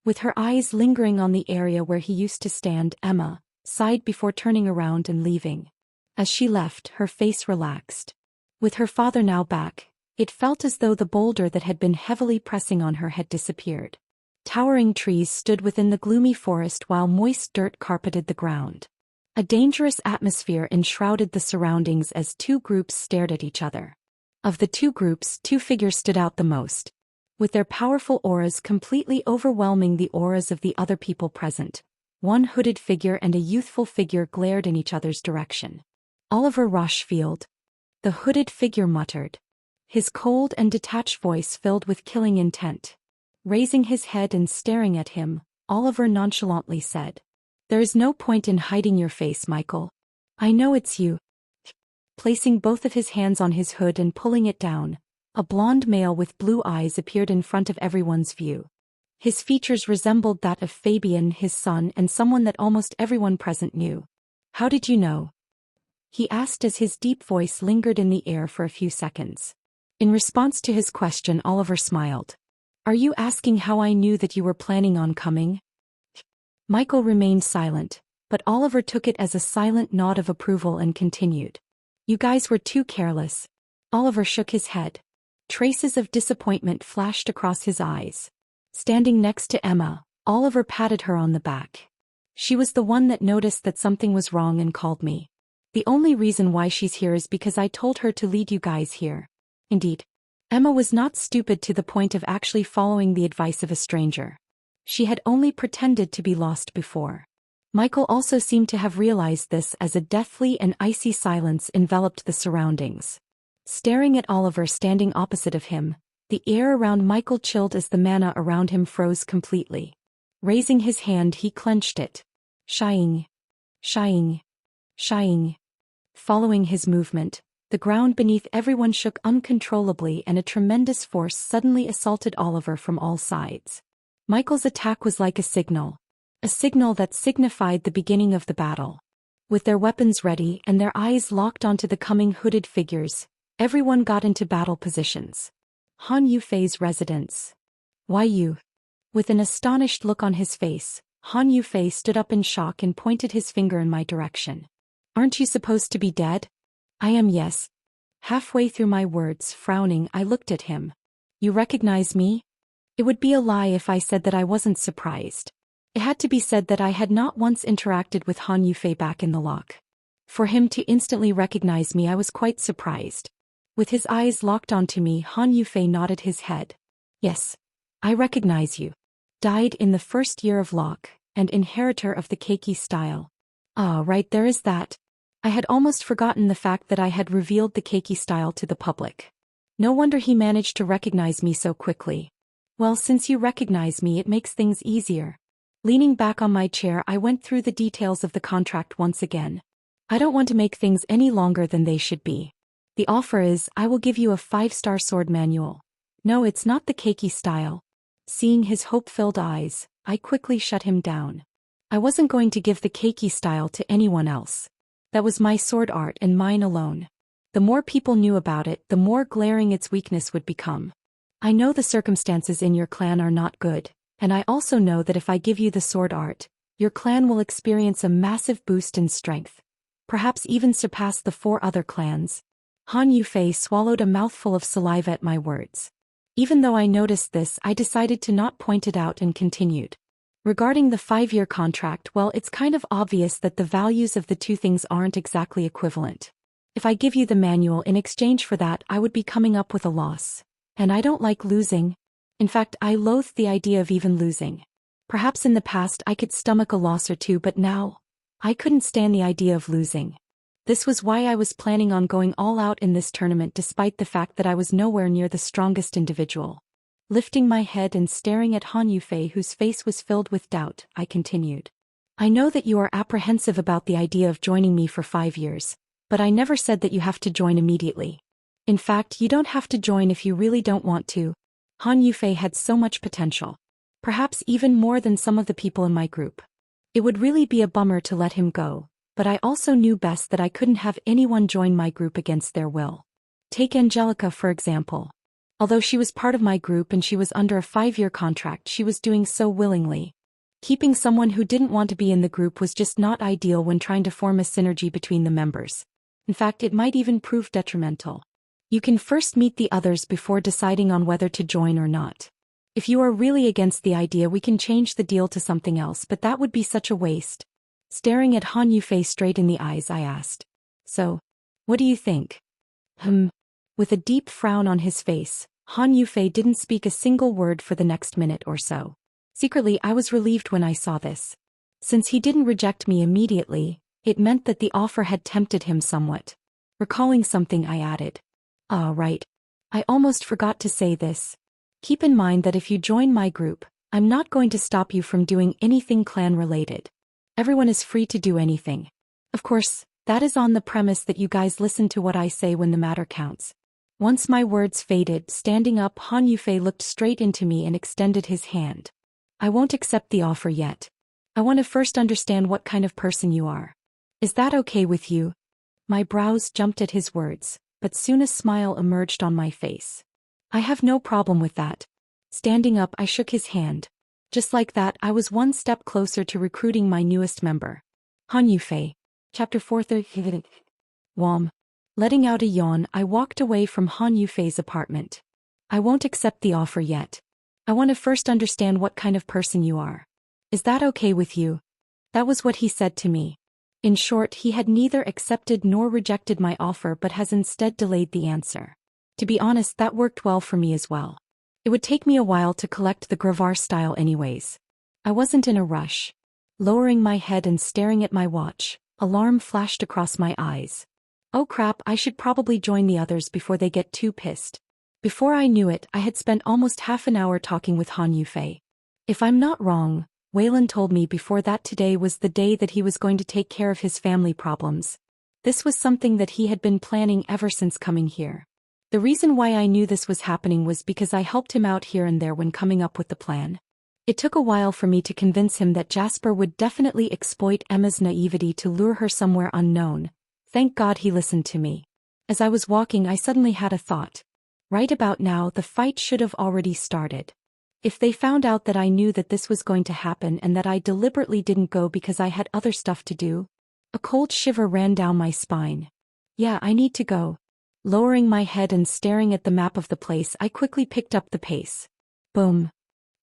With her eyes lingering on the area where he used to stand, Emma sighed before turning around and leaving. As she left, her face relaxed. With her father now back, it felt as though the boulder that had been heavily pressing on her had disappeared. Towering trees stood within the gloomy forest while moist dirt carpeted the ground. A dangerous atmosphere enshrouded the surroundings as two groups stared at each other. Of the two groups, two figures stood out the most, with their powerful auras completely overwhelming the auras of the other people present. One hooded figure and a youthful figure glared in each other's direction. Oliver Rochefield. The hooded figure muttered. His cold and detached voice filled with killing intent. Raising his head and staring at him, Oliver nonchalantly said, there is no point in hiding your face, Michael. I know it's you. Placing both of his hands on his hood and pulling it down, a blonde male with blue eyes appeared in front of everyone's view. His features resembled that of Fabian, his son, and someone that almost everyone present knew. How did you know? He asked as his deep voice lingered in the air for a few seconds. In response to his question, Oliver smiled. Are you asking how I knew that you were planning on coming? Michael remained silent, but Oliver took it as a silent nod of approval and continued. You guys were too careless. Oliver shook his head. Traces of disappointment flashed across his eyes. Standing next to Emma, Oliver patted her on the back. She was the one that noticed that something was wrong and called me. The only reason why she's here is because I told her to lead you guys here. Indeed. Emma was not stupid to the point of actually following the advice of a stranger. She had only pretended to be lost before. Michael also seemed to have realized this as a deathly and icy silence enveloped the surroundings. Staring at Oliver standing opposite of him, the air around Michael chilled as the mana around him froze completely. Raising his hand, he clenched it. Shying. Shying. Shying. Following his movement, the ground beneath everyone shook uncontrollably and a tremendous force suddenly assaulted Oliver from all sides. Michael's attack was like a signal that signified the beginning of the battle. With their weapons ready and their eyes locked onto the coming hooded figures, everyone got into battle positions. Han Yufei's residence. Why you? With an astonished look on his face, Han Yufei stood up in shock and pointed his finger in my direction. Aren't you supposed to be dead? I am, yes. Halfway through my words, frowning, I looked at him. You recognize me? It would be a lie if I said that I wasn't surprised. It had to be said that I had not once interacted with Han Yufei back in the lock. For him to instantly recognize me, I was quite surprised. With his eyes locked onto me, Han Yufei nodded his head. Yes, I recognize you. Died in the first year of lock, and inheritor of the keiki style. Ah, right, there is that. I had almost forgotten the fact that I had revealed the keiki style to the public. No wonder he managed to recognize me so quickly. Well, since you recognize me, it makes things easier. Leaning back on my chair, I went through the details of the contract once again. I don't want to make things any longer than they should be. The offer is, I will give you a 5-star sword manual. No, it's not the keiki style. Seeing his hope-filled eyes, I quickly shut him down. I wasn't going to give the keiki style to anyone else. That was my sword art and mine alone. The more people knew about it, the more glaring its weakness would become. I know the circumstances in your clan are not good, and I also know that if I give you the sword art, your clan will experience a massive boost in strength. Perhaps even surpass the 4 other clans. Han Yufei swallowed a mouthful of saliva at my words. Even though I noticed this, I decided to not point it out and continued. Regarding the 5-year contract, well, it's kind of obvious that the values of the two things aren't exactly equivalent. If I give you the manual in exchange for that, I would be coming up with a loss. And I don't like losing. In fact, I loathe the idea of even losing. Perhaps in the past I could stomach a loss or two, but now, I couldn't stand the idea of losing. This was why I was planning on going all out in this tournament despite the fact that I was nowhere near the strongest individual. Lifting my head and staring at Han Yufei, whose face was filled with doubt, I continued. I know that you are apprehensive about the idea of joining me for 5 years, but I never said that you have to join immediately. In fact, you don't have to join if you really don't want to. Han Yufei had so much potential. Perhaps even more than some of the people in my group. It would really be a bummer to let him go, but I also knew best that I couldn't have anyone join my group against their will. Take Angelica, for example. Although she was part of my group and she was under a 5-year contract, she was doing so willingly. Keeping someone who didn't want to be in the group was just not ideal when trying to form a synergy between the members. In fact, it might even prove detrimental. You can first meet the others before deciding on whether to join or not. If you are really against the idea, we can change the deal to something else, but that would be such a waste. Staring at Han Yufei straight in the eyes, I asked. So, what do you think? With a deep frown on his face, Han Yufei didn't speak a single word for the next minute or so. Secretly, I was relieved when I saw this. Since he didn't reject me immediately, it meant that the offer had tempted him somewhat. Recalling something, I added. Ah, right. I almost forgot to say this. Keep in mind that if you join my group, I'm not going to stop you from doing anything clan-related. Everyone is free to do anything. Of course, that is on the premise that you guys listen to what I say when the matter counts. Once my words faded, standing up, Han Yufei looked straight into me and extended his hand. I won't accept the offer yet. I want to first understand what kind of person you are. Is that okay with you? My brows jumped at his words, but soon a smile emerged on my face. I have no problem with that. Standing up, I shook his hand. Just like that, I was one step closer to recruiting my newest member. Han Yufei. Chapter 4:30. Wom. Letting out a yawn, I walked away from Han Yufei's apartment. I won't accept the offer yet. I want to first understand what kind of person you are. Is that okay with you? That was what he said to me. In short, he had neither accepted nor rejected my offer but has instead delayed the answer. To be honest, that worked well for me as well. It would take me a while to collect the Gravar style anyways. I wasn't in a rush. Lowering my head and staring at my watch, alarm flashed across my eyes. Oh crap, I should probably join the others before they get too pissed. Before I knew it, I had spent almost half an hour talking with Han Yufei. If I'm not wrong, Waylon told me before that today was the day that he was going to take care of his family problems. This was something that he had been planning ever since coming here. The reason why I knew this was happening was because I helped him out here and there when coming up with the plan. It took a while for me to convince him that Jasper would definitely exploit Emma's naivety to lure her somewhere unknown. Thank God he listened to me. As I was walking, I suddenly had a thought. Right about now, the fight should have already started. If they found out that I knew that this was going to happen and that I deliberately didn't go because I had other stuff to do, a cold shiver ran down my spine. Yeah, I need to go. Lowering my head and staring at the map of the place, I quickly picked up the pace. Boom.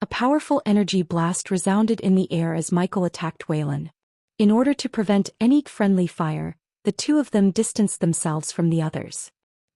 A powerful energy blast resounded in the air as Michael attacked Waylon. In order to prevent any friendly fire, the two of them distanced themselves from the others.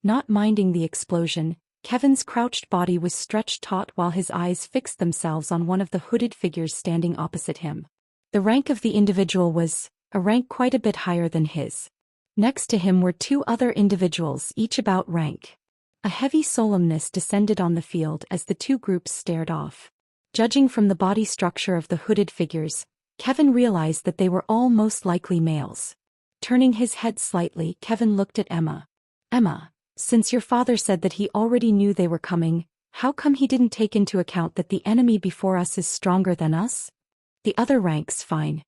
Not minding the explosion, Kevin's crouched body was stretched taut while his eyes fixed themselves on one of the hooded figures standing opposite him. The rank of the individual was a rank quite a bit higher than his. Next to him were two other individuals, each about rank. A heavy solemnness descended on the field as the two groups stared off. Judging from the body structure of the hooded figures, Kevin realized that they were all most likely males. Turning his head slightly, Kevin looked at Emma. Emma, since your father said that he already knew they were coming, how come he didn't take into account that the enemy before us is stronger than us? The other ranks, fine.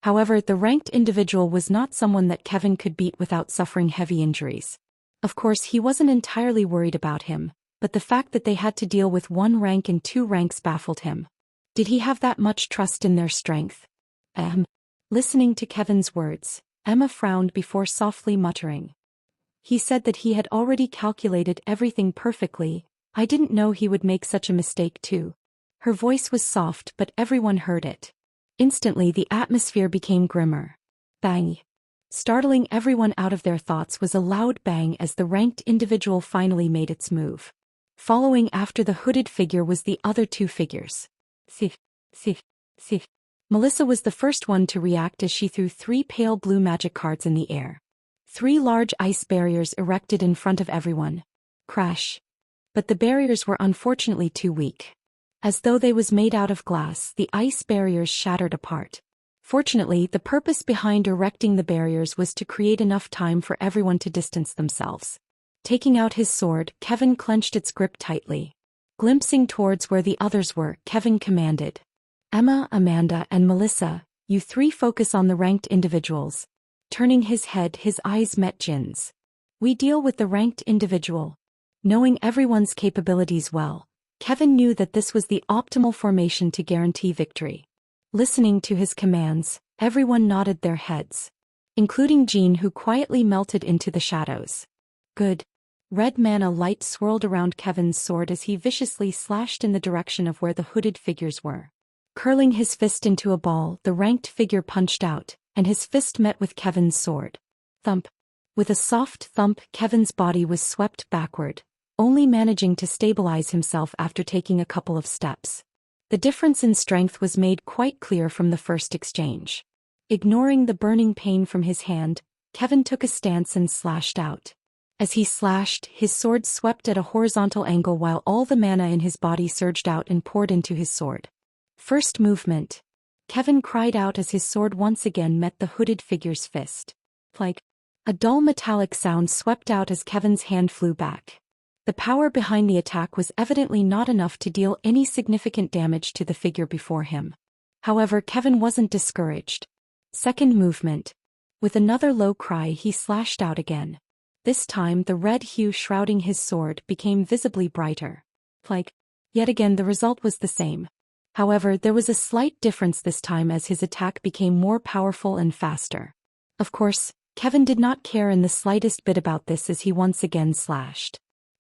However, the ranked individual was not someone that Kevin could beat without suffering heavy injuries. Of course, he wasn't entirely worried about him, but the fact that they had to deal with one rank and two ranks baffled him. Did he have that much trust in their strength? Listening to Kevin's words, Emma frowned before softly muttering. He said that he had already calculated everything perfectly. I didn't know he would make such a mistake too. Her voice was soft, but everyone heard it. Instantly the atmosphere became grimmer. Bang! Startling everyone out of their thoughts was a loud bang as the ranked individual finally made its move. Following after the hooded figure was the other two figures. Thief. Melissa was the first one to react as she threw 3 pale blue magic cards in the air. 3 large ice barriers erected in front of everyone. Crash. But the barriers were unfortunately too weak. As though they was made out of glass, the ice barriers shattered apart. Fortunately, the purpose behind erecting the barriers was to create enough time for everyone to distance themselves. Taking out his sword, Kevin clenched its grip tightly. Glimpsing towards where the others were, Kevin commanded. Emma, Amanda, and Melissa, you 3 focus on the ranked individuals. Turning his head, his eyes met Jin's. We deal with the ranked individual. Knowing everyone's capabilities well, Kevin knew that this was the optimal formation to guarantee victory. Listening to his commands, everyone nodded their heads. Including Jean, who quietly melted into the shadows. Good. Red mana light swirled around Kevin's sword as he viciously slashed in the direction of where the hooded figures were. Curling his fist into a ball, the ranked figure punched out, and his fist met with Kevin's sword. Thump. With a soft thump, Kevin's body was swept backward, only managing to stabilize himself after taking a couple of steps. The difference in strength was made quite clear from the first exchange. Ignoring the burning pain from his hand, Kevin took a stance and slashed out. As he slashed, his sword swept at a horizontal angle while all the mana in his body surged out and poured into his sword. First movement. Kevin cried out as his sword once again met the hooded figure's fist. Like. A dull metallic sound swept out as Kevin's hand flew back. The power behind the attack was evidently not enough to deal any significant damage to the figure before him. However, Kevin wasn't discouraged. Second movement. With another low cry, he slashed out again. This time, the red hue shrouding his sword became visibly brighter. Like. Yet again, the result was the same. However, there was a slight difference this time as his attack became more powerful and faster. Of course, Kevin did not care in the slightest bit about this as he once again slashed.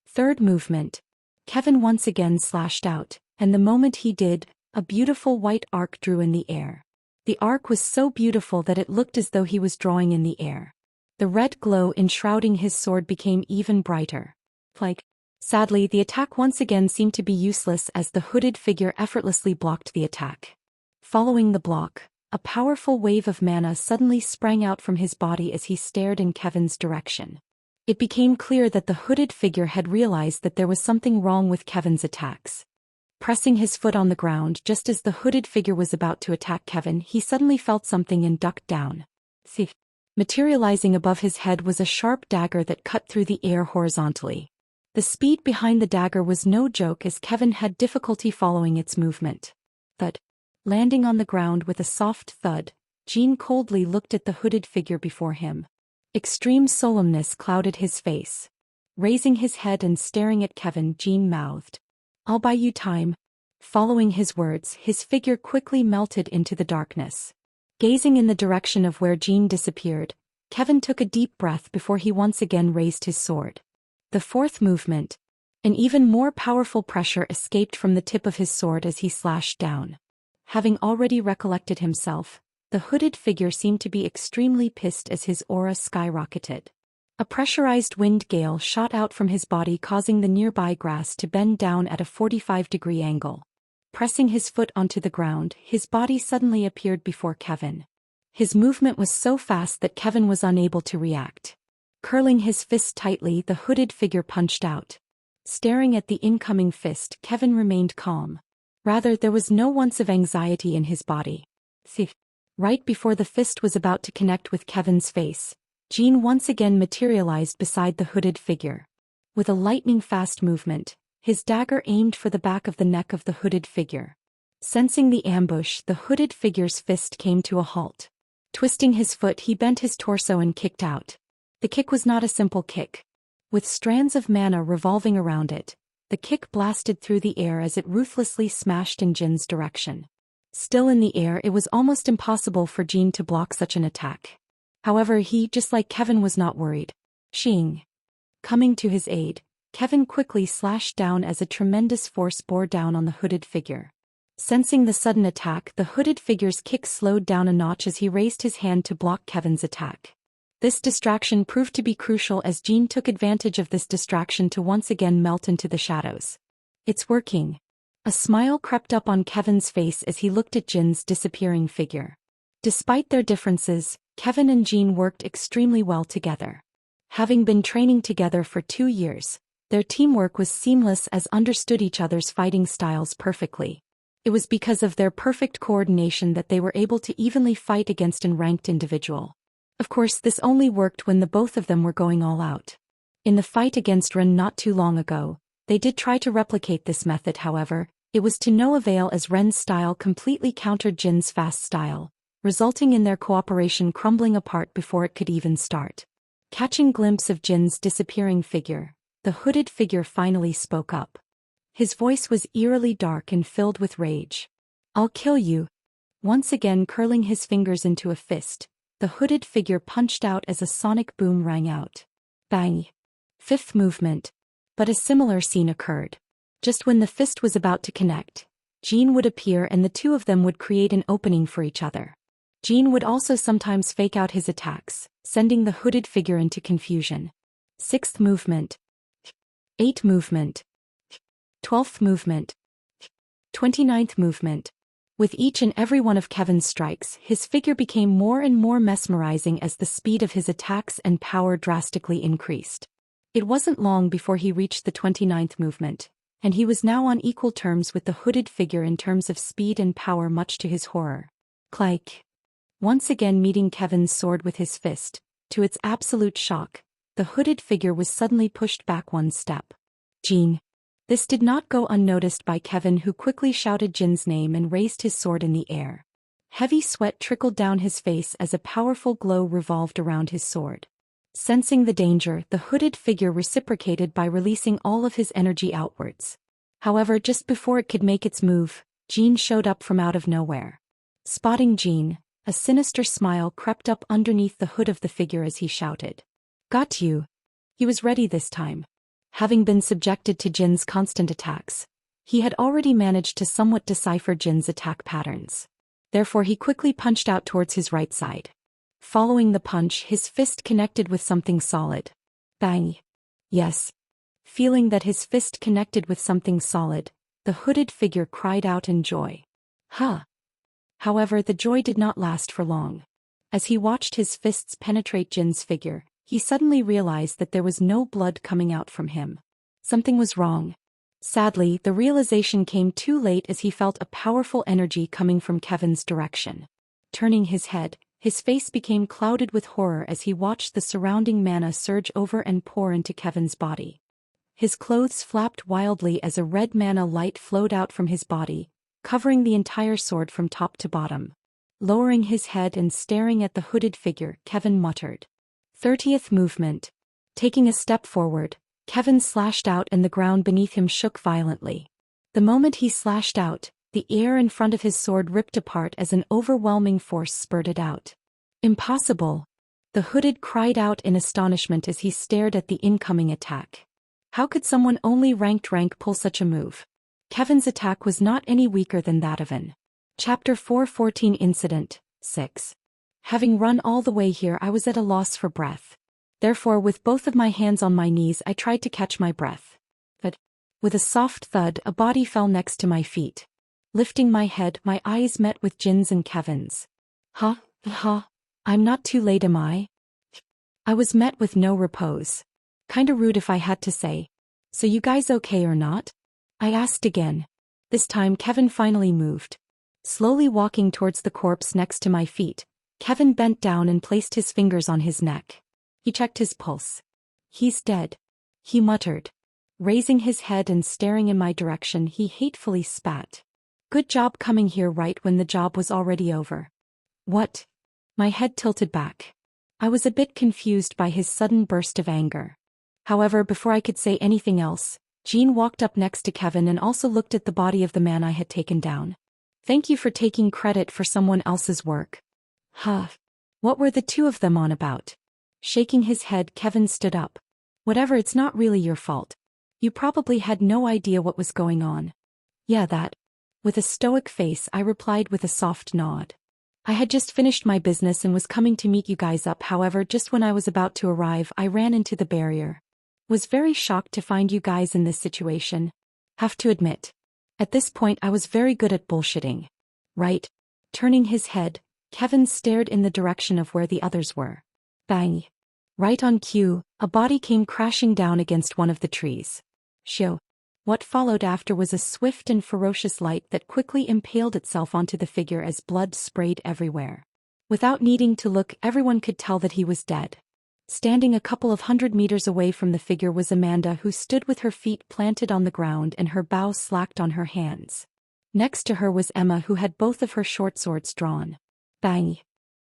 Third movement. Kevin once again slashed out, and the moment he did, a beautiful white arc drew in the air. The arc was so beautiful that it looked as though he was drawing in the air. The red glow enshrouding his sword became even brighter. Sadly, the attack once again seemed to be useless as the hooded figure effortlessly blocked the attack. Following the block, a powerful wave of mana suddenly sprang out from his body as he stared in Kevin's direction. It became clear that the hooded figure had realized that there was something wrong with Kevin's attacks. Pressing his foot on the ground just as the hooded figure was about to attack Kevin, he suddenly felt something and ducked down. Materializing above his head was a sharp dagger that cut through the air horizontally. The speed behind the dagger was no joke as Kevin had difficulty following its movement. Landing on the ground with a soft thud, Jean coldly looked at the hooded figure before him. Extreme solemnness clouded his face. Raising his head and staring at Kevin, Jean mouthed, "I'll buy you time." Following his words, his figure quickly melted into the darkness. Gazing in the direction of where Jean disappeared, Kevin took a deep breath before he once again raised his sword. The fourth movement. An even more powerful pressure escaped from the tip of his sword as he slashed down. Having already recollected himself, the hooded figure seemed to be extremely pissed as his aura skyrocketed. A pressurized wind gale shot out from his body, causing the nearby grass to bend down at a 45-degree angle. Pressing his foot onto the ground, his body suddenly appeared before Kevin. His movement was so fast that Kevin was unable to react. Curling his fist tightly, the hooded figure punched out. Staring at the incoming fist, Kevin remained calm. Rather, there was no ounce of anxiety in his body. Right before the fist was about to connect with Kevin's face, Jean once again materialized beside the hooded figure. With a lightning-fast movement, his dagger aimed for the back of the neck of the hooded figure. Sensing the ambush, the hooded figure's fist came to a halt. Twisting his foot, he bent his torso and kicked out. The kick was not a simple kick. With strands of mana revolving around it, the kick blasted through the air as it ruthlessly smashed in Jin's direction. Still in the air, it was almost impossible for Jin to block such an attack. However, he, just like Kevin, was not worried. Shing. Coming to his aid, Kevin quickly slashed down as a tremendous force bore down on the hooded figure. Sensing the sudden attack, the hooded figure's kick slowed down a notch as he raised his hand to block Kevin's attack. This distraction proved to be crucial as Jean took advantage of this distraction to once again melt into the shadows. "It's working." A smile crept up on Kevin's face as he looked at Jin's disappearing figure. Despite their differences, Kevin and Jean worked extremely well together. Having been training together for 2 years, their teamwork was seamless as understood each other's fighting styles perfectly. It was because of their perfect coordination that they were able to evenly fight against an ranked individual. Of course, this only worked when the both of them were going all out. In the fight against Ren not too long ago, they did try to replicate this method. However, it was to no avail as Ren's style completely countered Jin's fast style, resulting in their cooperation crumbling apart before it could even start. Catching glimpse of Jin's disappearing figure, the hooded figure finally spoke up. His voice was eerily dark and filled with rage. "I'll kill you." Once again curling his fingers into a fist, the hooded figure punched out as a sonic boom rang out. Bang! Fifth movement. But a similar scene occurred. Just when the fist was about to connect, Jean would appear and the two of them would create an opening for each other. Jean would also sometimes fake out his attacks, sending the hooded figure into confusion. Sixth movement. Eighth movement. 12th movement. 29th movement. With each and every one of Kevin's strikes, his figure became more and more mesmerizing as the speed of his attacks and power drastically increased. It wasn't long before he reached the 29th movement, and he was now on equal terms with the hooded figure in terms of speed and power, much to his horror. Clank. Once again meeting Kevin's sword with his fist, to its absolute shock, the hooded figure was suddenly pushed back one step. Jean. This did not go unnoticed by Kevin, who quickly shouted Jin's name and raised his sword in the air. Heavy sweat trickled down his face as a powerful glow revolved around his sword. Sensing the danger, the hooded figure reciprocated by releasing all of his energy outwards. However, just before it could make its move, Jean showed up from out of nowhere. Spotting Jean, A sinister smile crept up underneath the hood of the figure as he shouted. Got you. He was ready this time. Having been subjected to Jin's constant attacks, he had already managed to somewhat decipher Jin's attack patterns. Therefore he quickly punched out towards his right side. Following the punch, his fist connected with something solid. Bang. Yes. Feeling that his fist connected with something solid, the hooded figure cried out in joy. Huh. However, the joy did not last for long. As he watched his fists penetrate Jin's figure, he suddenly realized that there was no blood coming out from him. Something was wrong. Sadly, the realization came too late as he felt a powerful energy coming from Kevin's direction. Turning his head, his face became clouded with horror as he watched the surrounding mana surge over and pour into Kevin's body. His clothes flapped wildly as a red mana light flowed out from his body, covering the entire sword from top to bottom. Lowering his head and staring at the hooded figure, Kevin muttered. 30th movement. Taking a step forward, Kevin slashed out and the ground beneath him shook violently. The moment he slashed out, the air in front of his sword ripped apart as an overwhelming force spurted out. Impossible! The hooded cried out in astonishment as he stared at the incoming attack. How could someone only ranked rank pull such a move? Kevin's attack was not any weaker than that of an. Chapter 414 Incident 6. Having run all the way here, I was at a loss for breath. Therefore, with both of my hands on my knees, I tried to catch my breath. But, with a soft thud, a body fell next to my feet. Lifting my head, my eyes met with Jin's and Kevin's. Huh? I'm not too late, am I? I was met with no repose. Kinda rude if I had to say. So you guys okay or not? I asked again. This time Kevin finally moved. Slowly walking towards the corpse next to my feet, Kevin bent down and placed his fingers on his neck. He checked his pulse. He's dead. He muttered. Raising his head and staring in my direction, he hatefully spat. Good job coming here right when the job was already over. What? My head tilted back. I was a bit confused by his sudden burst of anger. However, before I could say anything else, Jean walked up next to Kevin and also looked at the body of the man I had taken down. Thank you for taking credit for someone else's work. Huh. What were the two of them on about? Shaking his head, Kevin stood up. Whatever, it's not really your fault. You probably had no idea what was going on. Yeah, that. With a stoic face, I replied with a soft nod. I had just finished my business and was coming to meet you guys up. However, just when I was about to arrive, I ran into the barrier. Was very shocked to find you guys in this situation. Have to admit. At this point, I was very good at bullshitting. Right? Turning his head, Kevin stared in the direction of where the others were. Bang. Right on cue, a body came crashing down against one of the trees. Shoo. What followed after was a swift and ferocious light that quickly impaled itself onto the figure as blood sprayed everywhere. Without needing to look, everyone could tell that he was dead. Standing a couple of 100 meters away from the figure was Amanda, who stood with her feet planted on the ground and her bow slacked on her hands. Next to her was Emma, who had both of her short swords drawn. Bang.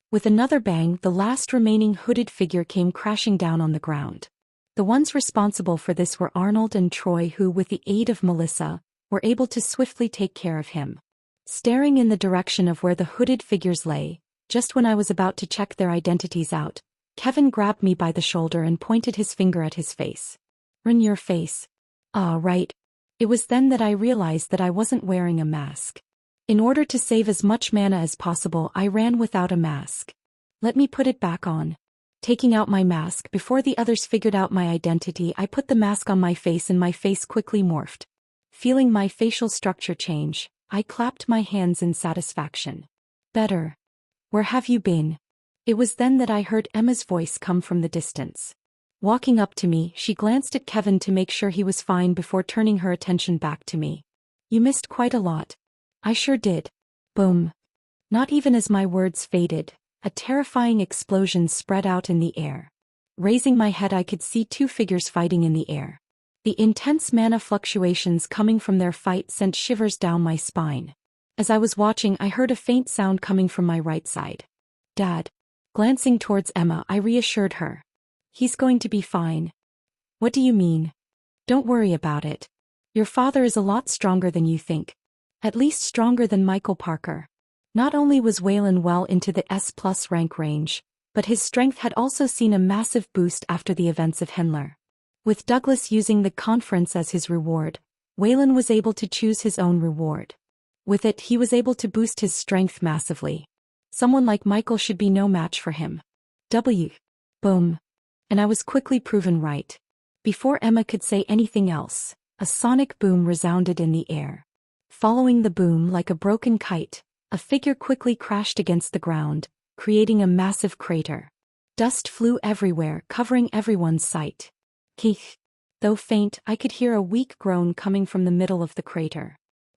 With another bang, the last remaining hooded figure came crashing down on the ground. The ones responsible for this were Arnold and Troy, who, with the aid of Melissa, were able to swiftly take care of him. Staring in the direction of where the hooded figures lay, just when I was about to check their identities out, Kevin grabbed me by the shoulder and pointed his finger at his face. "In your face." Ah, right. It was then that I realized that I wasn't wearing a mask. In order to save as much mana as possible, I ran without a mask. Let me put it back on. Taking out my mask before the others figured out my identity, I put the mask on my face and my face quickly morphed. Feeling my facial structure change, I clapped my hands in satisfaction. Better. Where have you been? It was then that I heard Emma's voice come from the distance. Walking up to me, she glanced at Kevin to make sure he was fine before turning her attention back to me. You missed quite a lot. I sure did. Boom. Not even as my words faded, a terrifying explosion spread out in the air. Raising my head, I could see two figures fighting in the air. The intense mana fluctuations coming from their fight sent shivers down my spine. As I was watching, I heard a faint sound coming from my right side. Dad. Glancing towards Emma, I reassured her. He's going to be fine. What do you mean? Don't worry about it. Your father is a lot stronger than you think. At least stronger than Michael Parker. Not only was Waylon well into the S+ rank range, but his strength had also seen a massive boost after the events of Himmler. With Douglas using the conference as his reward, Waylon was able to choose his own reward. With it, he was able to boost his strength massively. Someone like Michael should be no match for him. Boom. And I was quickly proven right. Before Emma could say anything else, a sonic boom resounded in the air. Following the boom like a broken kite, a figure quickly crashed against the ground, creating a massive crater. Dust flew everywhere, covering everyone's sight. Keith. Though faint, I could hear a weak groan coming from the middle of the crater.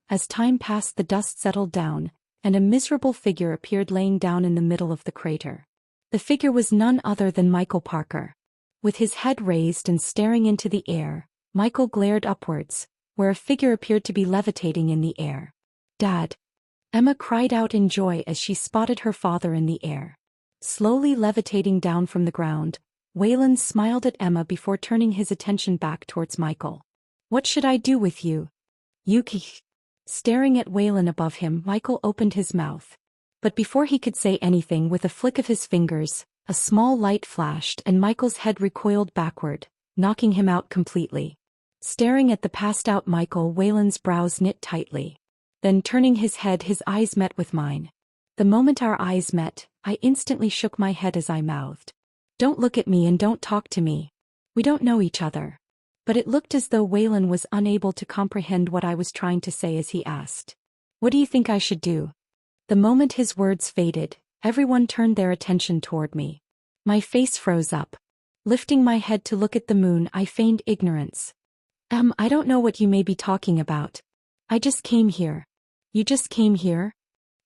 As time passed, the dust settled down, and a miserable figure appeared laying down in the middle of the crater. The figure was none other than Michael Parker. With his head raised and staring into the air, Michael glared upwards, where a figure appeared to be levitating in the air. Dad! Emma cried out in joy as she spotted her father in the air. Slowly levitating down from the ground, Waylon smiled at Emma before turning his attention back towards Michael. What should I do with you? Yuki. Staring at Waylon above him, Michael opened his mouth. But before he could say anything, with a flick of his fingers, a small light flashed and Michael's head recoiled backward, knocking him out completely. Staring at the passed-out Michael, Waylon's brows knit tightly. Then turning his head, his eyes met with mine. The moment our eyes met, I instantly shook my head as I mouthed. Don't look at me and don't talk to me. We don't know each other. But it looked as though Waylon was unable to comprehend what I was trying to say as he asked. What do you think I should do? The moment his words faded, everyone turned their attention toward me. My face froze up. Lifting my head to look at the moon, I feigned ignorance. I don't know what you may be talking about. I just came here. You just came here?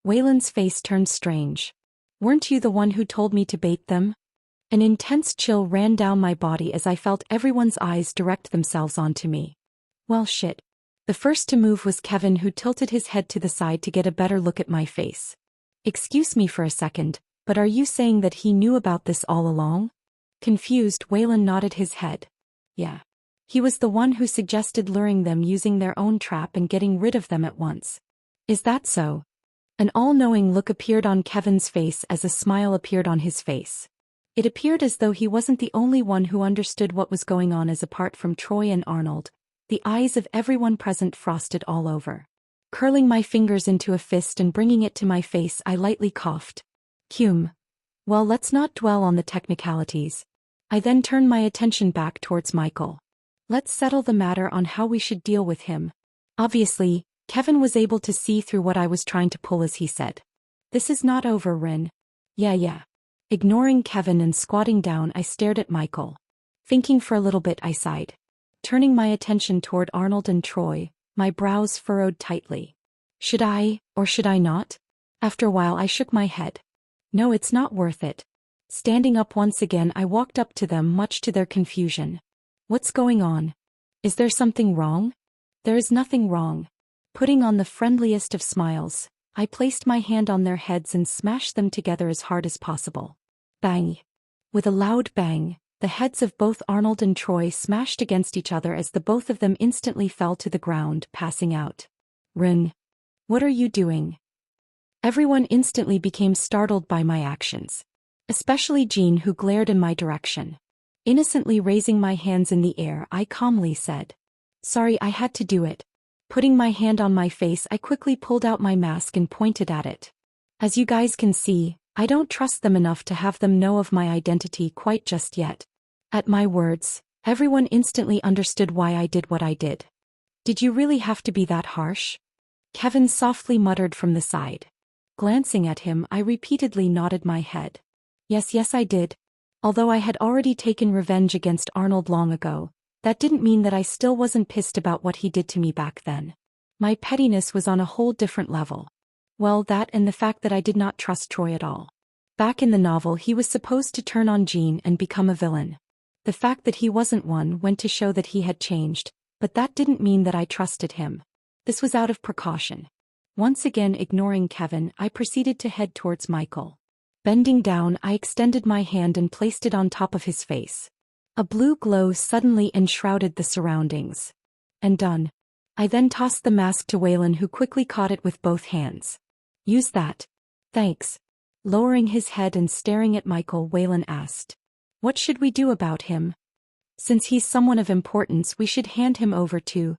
Waylon's face turned strange. Weren't you the one who told me to bait them? An intense chill ran down my body as I felt everyone's eyes direct themselves onto me. Well, shit. The first to move was Kevin, who tilted his head to the side to get a better look at my face. Excuse me for a second, but are you saying that he knew about this all along? Confused, Waylon nodded his head. Yeah. He was the one who suggested luring them using their own trap and getting rid of them at once. Is that so? An all-knowing look appeared on Kevin's face as a smile appeared on his face. It appeared as though he wasn't the only one who understood what was going on, as apart from Troy and Arnold, the eyes of everyone present frosted all over. Curling my fingers into a fist and bringing it to my face, I lightly coughed. Well, let's not dwell on the technicalities. I then turned my attention back towards Michael. Let's settle the matter on how we should deal with him. Obviously, Kevin was able to see through what I was trying to pull as he said. This is not over, Rin. Yeah. Ignoring Kevin and squatting down, I stared at Michael. Thinking for a little bit, I sighed. Turning my attention toward Arnold and Troy, my brows furrowed tightly. Should I, or should I not? After a while I shook my head. No, it's not worth it. Standing up once again, I walked up to them, much to their confusion. What's going on? Is there something wrong? There is nothing wrong. Putting on the friendliest of smiles, I placed my hand on their heads and smashed them together as hard as possible. Bang! With a loud bang, the heads of both Arnold and Troy smashed against each other as the both of them instantly fell to the ground, passing out. Rin. What are you doing? Everyone instantly became startled by my actions. Especially Jean, who glared in my direction. Innocently raising my hands in the air, I calmly said, Sorry, I had to do it. Putting my hand on my face, I quickly pulled out my mask and pointed at it. As you guys can see, I don't trust them enough to have them know of my identity quite just yet. At my words, everyone instantly understood why I did what I did. Did you really have to be that harsh? Kevin softly muttered from the side. Glancing at him, I repeatedly nodded my head. Yes, I did. Although I had already taken revenge against Arnold long ago, that didn't mean that I still wasn't pissed about what he did to me back then. My pettiness was on a whole different level. Well, that and the fact that I did not trust Troy at all. Back in the novel, he was supposed to turn on Jean and become a villain. The fact that he wasn't one went to show that he had changed, but that didn't mean that I trusted him. This was out of precaution. Once again ignoring Kevin, I proceeded to head towards Michael. Bending down, I extended my hand and placed it on top of his face. A blue glow suddenly enshrouded the surroundings. And done. I then tossed the mask to Waylon, who quickly caught it with both hands. Use that. Thanks. Lowering his head and staring at Michael, Waylon asked. What should we do about him? Since he's someone of importance, we should hand him over to.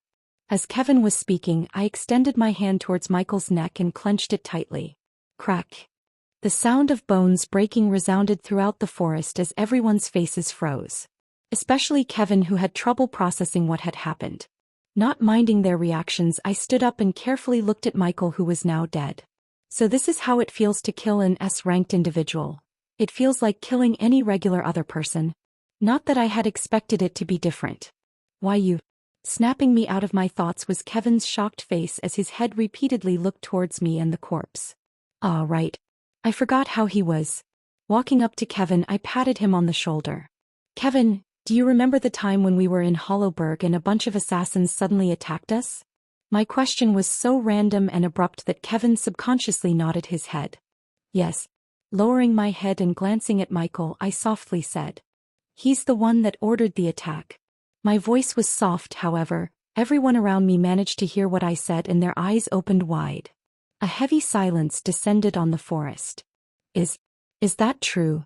As Kevin was speaking, I extended my hand towards Michael's neck and clenched it tightly. Crack. The sound of bones breaking resounded throughout the forest as everyone's faces froze. Especially Kevin, who had trouble processing what had happened. Not minding their reactions, I stood up and carefully looked at Michael, who was now dead. So this is how it feels to kill an S-ranked individual. It feels like killing any regular other person. Not that I had expected it to be different. Why you? Snapping me out of my thoughts was Kevin's shocked face as his head repeatedly looked towards me and the corpse. Ah, right. I forgot how he was. Walking up to Kevin, I patted him on the shoulder. Kevin, do you remember the time when we were in Hollowburg and a bunch of assassins suddenly attacked us? My question was so random and abrupt that Kevin subconsciously nodded his head. Yes. Lowering my head and glancing at Michael, I softly said. He's the one that ordered the attack. My voice was soft, however. Everyone around me managed to hear what I said and their eyes opened wide. A heavy silence descended on the forest. Is that true?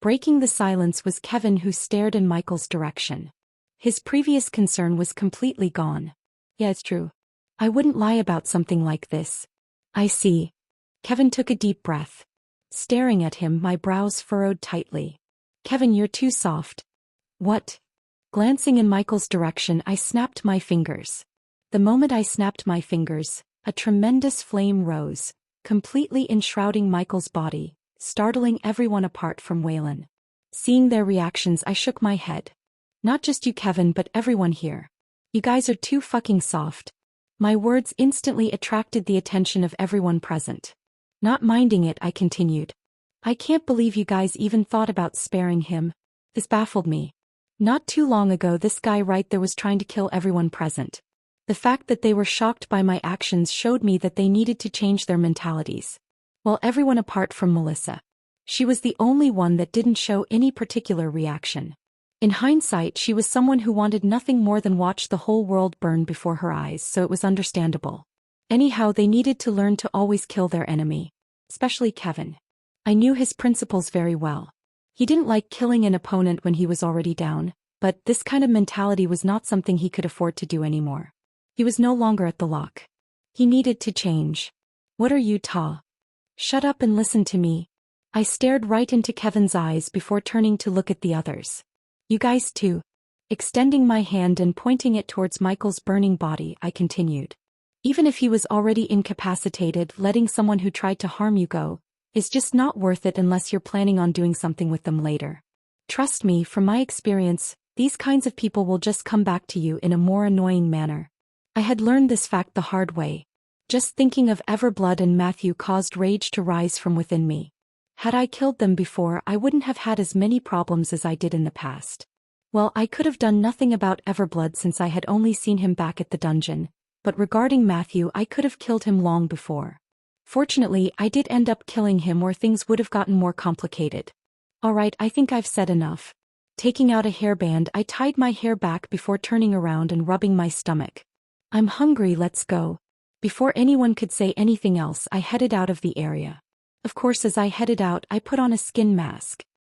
Breaking the silence was Kevin, who stared in Michael's direction. His previous concern was completely gone. Yeah, it's true. I wouldn't lie about something like this. I see. Kevin took a deep breath. Staring at him, my brows furrowed tightly. Kevin, you're too soft. What? Glancing in Michael's direction, I snapped my fingers. The moment I snapped my fingers, a tremendous flame rose, completely enshrouding Michael's body, startling everyone apart from Waylon. Seeing their reactions, I shook my head. Not just you, Kevin, but everyone here. You guys are too fucking soft. My words instantly attracted the attention of everyone present. Not minding it, I continued. I can't believe you guys even thought about sparing him. This baffled me. Not too long ago, this guy right there was trying to kill everyone present. The fact that they were shocked by my actions showed me that they needed to change their mentalities. Well, everyone apart from Melissa. She was the only one that didn't show any particular reaction. In hindsight, she was someone who wanted nothing more than watch the whole world burn before her eyes, so it was understandable. Anyhow, they needed to learn to always kill their enemy. Especially Kevin. I knew his principles very well. He didn't like killing an opponent when he was already down, but this kind of mentality was not something he could afford to do anymore. He was no longer at the lock. He needed to change. What are you, Ta? Shut up and listen to me. I stared right into Kevin's eyes before turning to look at the others. You guys too. Extending my hand and pointing it towards Michael's burning body, I continued. Even if he was already incapacitated, letting someone who tried to harm you go is just not worth it unless you're planning on doing something with them later. Trust me, from my experience, these kinds of people will just come back to you in a more annoying manner. I had learned this fact the hard way. Just thinking of Everblood and Matthew caused rage to rise from within me. Had I killed them before, I wouldn't have had as many problems as I did in the past. Well, I could have done nothing about Everblood since I had only seen him back at the dungeon, but regarding Matthew, I could have killed him long before. Fortunately, I did end up killing him, or things would have gotten more complicated. Alright, I think I've said enough. Taking out a hairband, I tied my hair back before turning around and rubbing my stomach. I'm hungry, let's go. Before anyone could say anything else, I headed out of the area. Of course, as I headed out, I put on a skin mask.